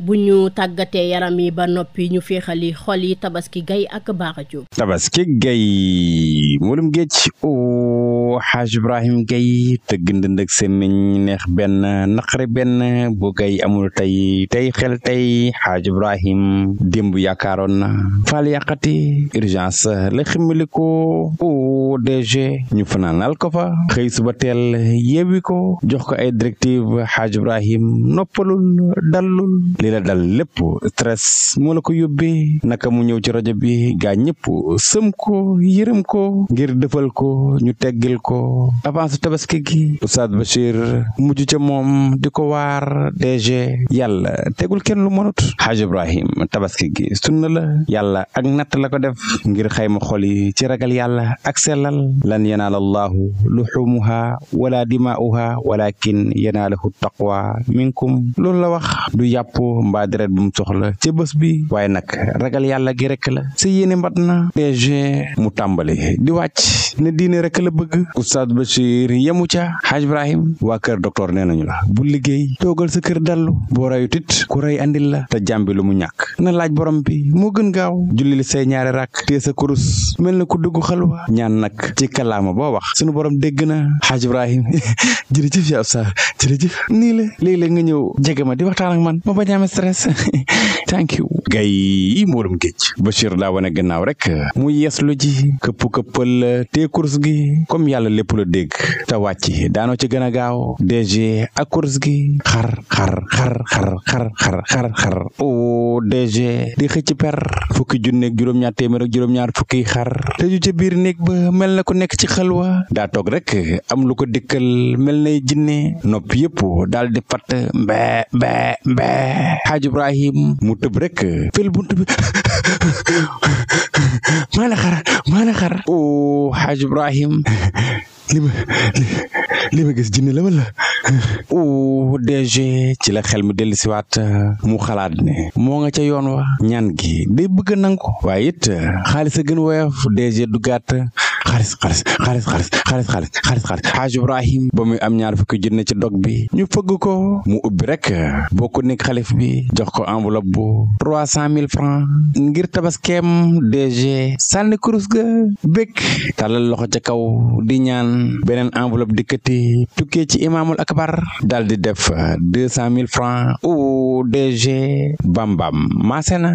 Speaker 2: bu ñu tàggatee yaram yi ba noppi ñu féexali xol yi Tabaski Gaye ak Bara Diop.
Speaker 23: Tabaski Gaye mulum géej o Xaaj Ibrahim Gaye tëgg ndënd ak semiñ neex benn naqari benn bu Gaye amul tey xel tey Xaaj Ibrahim démb yaakaaroon na faal yàqati urgence la ximmili ko o DG ñu fanaanal ko fa xëy suba teel yeewi ko jox ko ay directive Xaaj Ibrahim noppalul dallul li la dal lépp stress moo la ko yóbbee naka mu ñëw ci rajo bi gaa ñëpp sëm ko yërëm ko ngir defal ko ñu teggil ko avance tabaski gi Oustaz Bachir mujj ca moom di ko waar DG yàlla tegul kenn lu mënut Xaaj Ibrahim tabaski gi sunna la yàlla ak natt la ko def ngir xayma xol yi ci ragal yàlla ak sellal lan yanaala allahu luxumuha wala dimaa'uha walakin yanaalahu taqwa minkum loolu la wax du yàpp mbaa deret bu mu soxla ca bés bi waaye nag ragal yàlla gi rek la sa yéene mbat na DG mu tàmbali di wàcc ne diine rek la bëgg Oustaz Bachir yemu ca Haj Ibrahim waa kër docteur nee nañu la bu liggéey toogal sa kër dallu boo rayut it ku rey andil la te jàmbi lu mu ñàkk na laaj borom bi moo gën gaaw julli say ñaari rakk tee sa kurus mel na ku dugg xalwa ñaan nag ci kalaama boo wax sunu borom dégg na Haj Ibrahim jërëjëf yaa Oustaz jërëjëf nii la léeg-léeg nga ñëw jege ma di waxtaan ak man ma bañ a am stress thank you gay moolum géej Bachir daa wane gannaaw rek mu yeeslu ji këppal tee kurus gi comme yàlla lépp la dégg te wàcc daanoo ci gën a gaaw DG ak kurus gi xar o DG di xëcc per fukki junneeg juróom-ñaar téeméer ak juróom-ñaar fukki xar tëju ca biir néeg ba mel na ku nekk ci xalwa daa toog rek am lu ko dikkal mel nay jinne nopp yëpp daal di patt mbee Haj Ibrahim mu tëb rek fel bunt bi maana xar o Haj Ibrahim li ma gis jinne la wala o DG ci la xel mi dellu siwaat mu xalaat ne moo nga ca yoon wa ñaan gi day bëgg a nangu waaye it xaalis a gën woyof DG du gàtt xaalis Haj Ibrahim ba muy am ñaar fukki junne ci dog bi ñu fëgg ko mu ubbi rek bokk nekk xalif bi jox ko enveloppe bu 300,000 francs ngir tabaskeem DG sànni kurus ga békk tàllal loxo ca kaw di ñaan beneen enveloppe dikkati tukkee ci imaamul akbar dal di def 200,000 francs o DG bambam maase na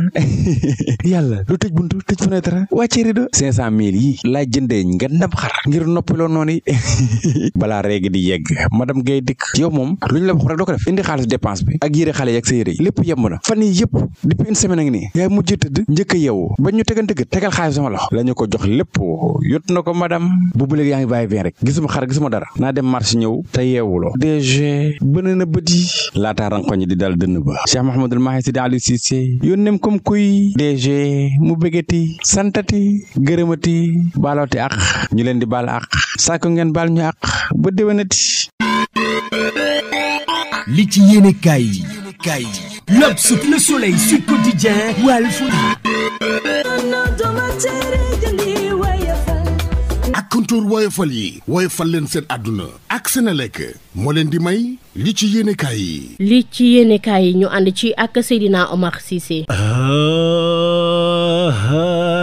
Speaker 23: yàlla lu tëj buntu tëj fenêtre wàcce rido 500,000 yi laa jëndee nga ndam xar ngir noppiloo noonu yi balaa réegi di yegg madame Guèye dikk yow moom lu ñu la wax rek doo ko def indi xaalis dépense bi ak yére xale yi ak sa yére yi lépp yemb na fan yi yëpp depuis une semaine a ngi nii yaay mujj tëdd njëkk a yeewu ba ñu tegantëgg tegal xaalis sama loxo la ñu ko jox lépp yot na ko madame bu léegi yaa ngi bàyyi bien rek gisuma xar gisuma dara naa dem marché ñëw te yeewuloo DG bëna na bët yi laataa rankoñ di dal dënn ba Cheikh Mahamadul Mahi Sidi Ali Cissé yónneem comme kuy DG mu bëggati santati gërëmati baalooti ak ñu leen di baal ak saako ngeen baal ñu ak ba déwénati
Speaker 1: li ci yéene kaay yi L'Obs, Le Soleil, Sud Quotidien, Walf
Speaker 4: ak kontóor woyofal yi woyofal leen seen àdduna ak Senelec moo leen di may li ci yéenekaay yi.
Speaker 2: li ci yéenekaay yi ñu ànd ci ak Seydina Omar Cissé.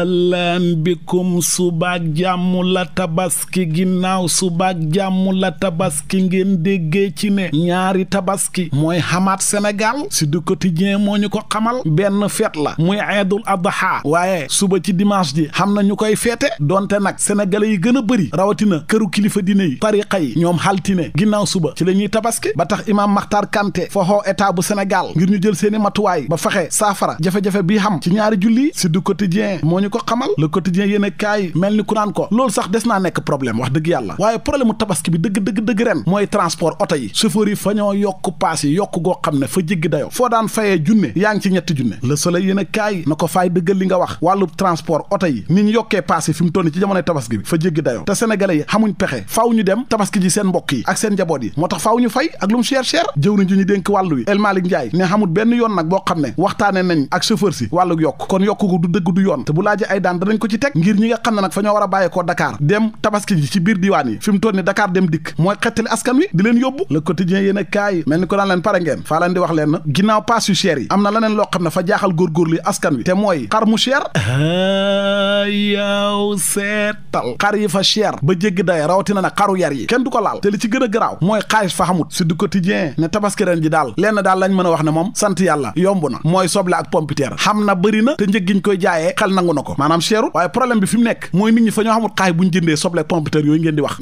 Speaker 6: lan bikum subaak jàmm la tabaski ginnaaw subaak jàmm la tabaski ngeen déggee ci ne ñaari tabaski mooy xamaat Sénégal si du quotidien moo ñu ko xamal benn feet la muy Eidul Adha waaye suba ci dimanche ji xam na ñu koy feete donte nag sénégalais yi gën a bëri rawatina këru kilifa diine yi tariqa yi ñoom xaltine ginnaaw suba ci la ñuy tabaski ba tax imaam Makhtar Kanté foxoo état bu Sénégal ngir ñu jël seeni matuwaay ba fexe saafara jafe-jafe bi xam ci ñaari julli si du quotidien moo ñu ko xamal le quotidien yéen a kaay mel ni ku naan ko loolu sax des naa nekk problème wax dëgg yàlla waaye problème mu tabaski bi dëgg ren mooy transport oto yi chauffeur yi fa ñoo yokk paas yi yokk goo xam ne fa jéggi dayoo foo daan fayee junne yaa ngi ci ñetti junne le soleil yéen a kaay na ko faay dëggal li nga wax wàllu transport oto yi ni ñu yokkee paas yi fi mu toll ci jamonoy tabaski bi fa jéggi dayoo te sénégalais yi xamuñ pexe faaw ñu dem tabaski ji seen mbokk yi ak seen njaboot yi moo tax faaw ñu fay ak lu mu cher jëwriñ ji ñu dénk wàllu wi El Malick Ndiaye ne xamul benn yoon nag boo xam ne waxtaane nañ ak chauffeur si wàllu yokk kon yokk gu du dëgg du yoon te bu laaje ay daan danañ ko ci teg ngir ñi nga xam ne nag fa ñoo war a bàyyeekoo Dakar dem tabaski ji ci biir diiwaan yi fi mu toll ni Dakar dem dikk mooy xettali askan wi di leen yóbbu le quotidien yéen a kaay mel ni ko daan leen pare ngeen faa leen di wax leen ginnaaw paas yu cher yi am na leneen loo xam ne fa jaaxal góorgóorlu yi askan wi te mooy xar mu cher yow seetal xar yi fa cher ba jéggi day rawatina nag xaru yar yi kenn du ko laal te li ci gën a garaaw mooy xaalis fa xamut si du quotidien ne tabaski ren ji daal lenn daal lañ mën a wax ne moom sant yàlla yomb na mooy soble ak pompiteer xam na bëri na te njëg giñ koy jaayee xel nangu na ko maanaam cherut waaye problème bi fi mu nekk mooy nit ñi fa ñoo xamul xaalis buñ jëndee soble ak pompiteer yooyu ngeen di wax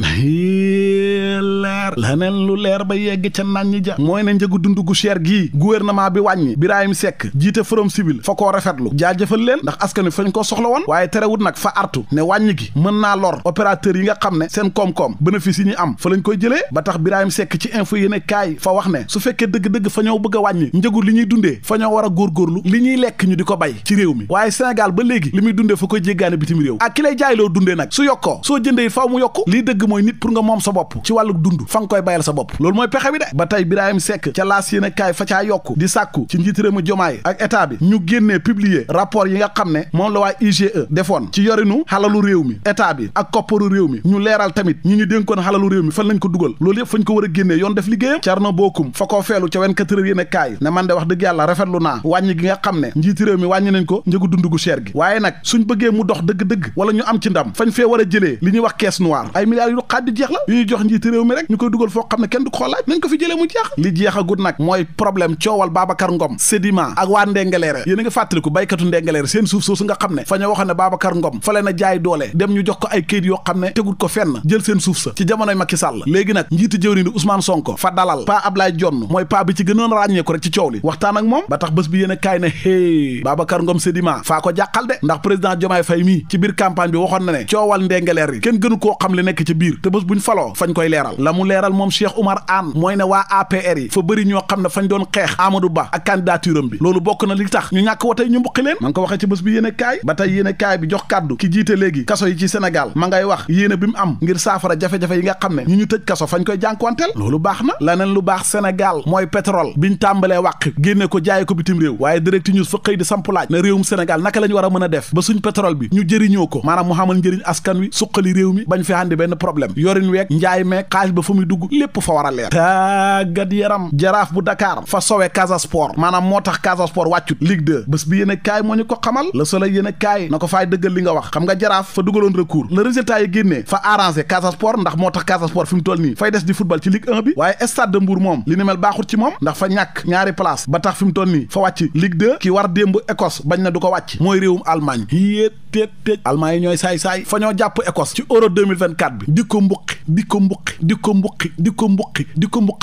Speaker 6: leer leneen lu leer ba yegg ca nañ ja mooy ne njëgu dund gu cher gii gouvernement bi wàññi Birahim Seck jiite Forum Civil fa koo rafetlu jaajëfal leen ndax askan wi fañ koo soxla woon waaye terewut nag fa artu ne wàññi gi mën naa lor opérateur yi nga xam ne seen koom-koom bénéfice yi ñu am fa lañ koy jëlee ba tax Birahim Seck ci info yéene kaay fa wax ne su fekkee dëgg-dëgg fa ñoo bëgg a wàññi njëgu li ñuy dundee fa ñoo war a góorgóorlu li ñuy lekk ñu di ko bay ci réew mi waaye Sénégal ba léegi li muy dundee fa koy jéggaane bitim réew ak ki lay jaay loo dundee nag su yokkoo soo jëndee faaw mu yokku lii dëgg mooy nit pour nga moom sa bopp ci wàllu dund fa nga koy bayal sa bopp loolu mooy pexe bi de ba tey Birahim Seck ca laas yéen a kaay fa caa yokku di sàkku ci njiit réew mi Jomaay ak état bi ñu génnee publier rapport yi nga xam ne moom la waa IGE defoon ci yorinu xalalu réew mi état bi ak kopparu réew mi ñu leeral tamit ñi ñu dénkoon xalalu réew mi fan lañ ko dugal loolu yëpp fañ ko war a génnee yoon def liggéeyam Thierno Bocoum fa koo feelu ca 24 heures yéen a kaay ne man de wax dëgg yàlla rafetlu naa wàññi gi nga xam ne njiiti réew mi wàññi nañ ko njëgu dund gu cher gi waaye nag suñ bëggee mu dox dëgg-dëgg wala ñu am ci ndam fañ fee war a jëlee li ñuy wax caisse noire ay milliards yu xaaj di jeex la yu ñuy jox njiiti réew mi rek ñu koy dugal foo xam ne kenn du ko xoolaaj nañ ko fi jëlee mu jeex li jeexagut nag mooy problème coowal Babacar Ngom Sedima ak waa Ndengeleere yéen a nga fàttaliku baykatu Ndengeleere seen suuf soosu nga xam ne fa ñoo waxoon ne Babacar Ngom fa leen a jaay doole dem ñu jox ko ay kayit yoo xam ne tegut ko fenn jël seen suuf sa ci jamonoy Macky Sall léegi nag njiiti jëwriñ di Ousmane Sonko fa dalal Pa Ablaye Jonn mooy pa bi ci gënoon ràññeeku rek ci coow li waxtaan ak moom ba tax bés bi yéen a kaay ne hé Babacar Ngom Sedima faa ko jàqal de ndax président Diomaye Faye mii ci biir campagne bi waxoon na ne coowal Ndengeleer yi kenn gënu koo xam li nekk ci biir te bés buñ faloo fañ koy leeral la mu leeral moom Cheikh Oumar Anne mooy ne waa APR yi fa bëri ñoo xam ne fañ doon xeex Amadou Ba ak candidature am bi loolu bokk na li tax ñu ñàkk watey ñu mbuqi leen ma ngi ko waxee ci bés bi yéen a kaay ba tey yéen a kaay bi jox kàddu ki jiite léegi kaso yi ci Sénégal ma ngay wax yéene bi mu am ngir saafara jafe-jafe yi nga xam ne ñu tëj kaso fañ koy jànkuwanteel loolu baax na leneen lu baax Sénégal mooy pétrole biñ tàmbalee wàq génne ko jaaye ko bitim réew waaye Direct News fa xëy di sampulaaj na réewum Sénégal naka la ñu war a mën a def ba suñ pétrole bi ñu jëriñoo ko maanaam mu xamal njëriñ askan wi suqali réew mi bañ fi àndi benn problème yorin week njaay meek xaalis ba fa muy dugg lépp fa war a leer tàggat yaram jaraaf bu Dakar fa sowe Casa Sport maanaam moo tax Casa Sport wàccut Ligue 2 bés bi yéen a kaay moo ñu ko xamal Le Soleil yéen a kaay na ko faay dëggal li nga wax xam nga jaraaf fa dugaloon recours le résultat yi génnee fa arrangé Casa Sport ndax moo tax Casa Sport fi mu toll nii fay des di football ci Ligue 1 bi waaye Stade de Mbour moom li ni mel baaxut ci moom ndax fa ñàkk ñaari place ba tax fi mu toll nii fa wàcc Ligue 2 ki war démb Écosse bañ na du ko wàcc mooy réewum Allemagne yéet téet téej Allemagne yi ñooy saay-saay fa ñoo jàpp Écosse ci Euro 2024 bi di ko mbuqi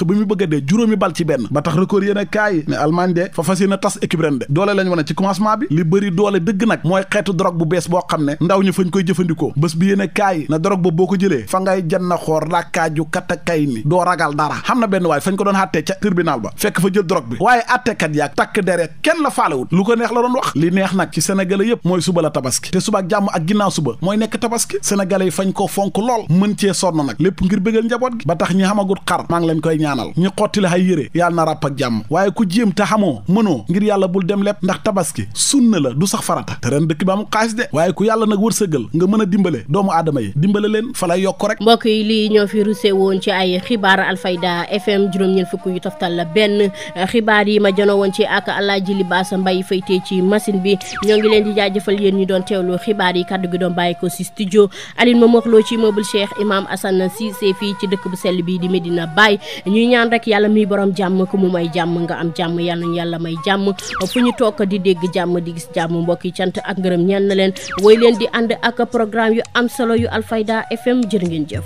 Speaker 6: ba mu bëgg a dee juróomi bal ci benn ba tax record yéen a kaay ne Allemagne de fa fas yéene tas équipe ren de doole lañ wane ci commencement bi li bëri doole dëgg nag mooy xeetu drogue bu bees boo xam ne ndaw ñu fañ koy jëfandikoo bés bi yéen a kaay na drogue ba boo ko jëlee fa ngay janna xoor rakkaaju katakay ni doo ragal dara xam na benn waay fañ ko doon àttee ca tribunal ba fekk fa jël drogue bi waaye àttekat yaag takk dere kenn la faalewut lu ko neex la doon wax li neex nag ci sénégalais yépp mooy suba la tabaski te suba ak jàmm ak ginnaaw suba mooy nekk tabaski sénégalais yi fañ ko fonk lool mën cee sonn nag lépp ngir bëggal njaboot gi ba tax ñi xamagut xar maa ngi leen koy ñaanal ñi xotti la ay yére yàlla na ràpp ak jàmm waaye ku jéem te xamoo mënoo ngir yàlla bul dem lépp ndax tabaski sunna la du sax farata te ren dëkk bi amul xaalis de waaye ku yàlla nag wërsëgal nga mën a dimbale doomu aadama yi dimbale leen fa lay yokk rek
Speaker 2: mbokk yi lii ñoo fi ruse woon ci ay xibaar Alfayda FM juróom-ñeent fukk yu toftal la benn xibaar yi ma jono woon ci ak Alaaji Libaasa Mbay faytee ci machine bi ñoo ngi leen di jaajëfal yéen ñi doon teewlu xibaar yi kaddu gi doon bàyyi ko si studio Aline ma moxloo ci immeuble Cheikh Imam Assane Cissé fii ci dëkk bu sell bi di Medina Baye ñuy ñaan rek yàlla miy borom jàmm ku mu may jàmm nga am jàmm yàlla ñu yàlla may jàmm fu ñu toog di dégg jàmm di gis jàmm mbokk yi cant ak ngërëm ñaan na leen woy leen di ànd ak programme yu am solo yu Alfayda FM jërë ngeen jëf.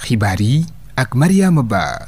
Speaker 7: xibaar yi ak Mariama Ba.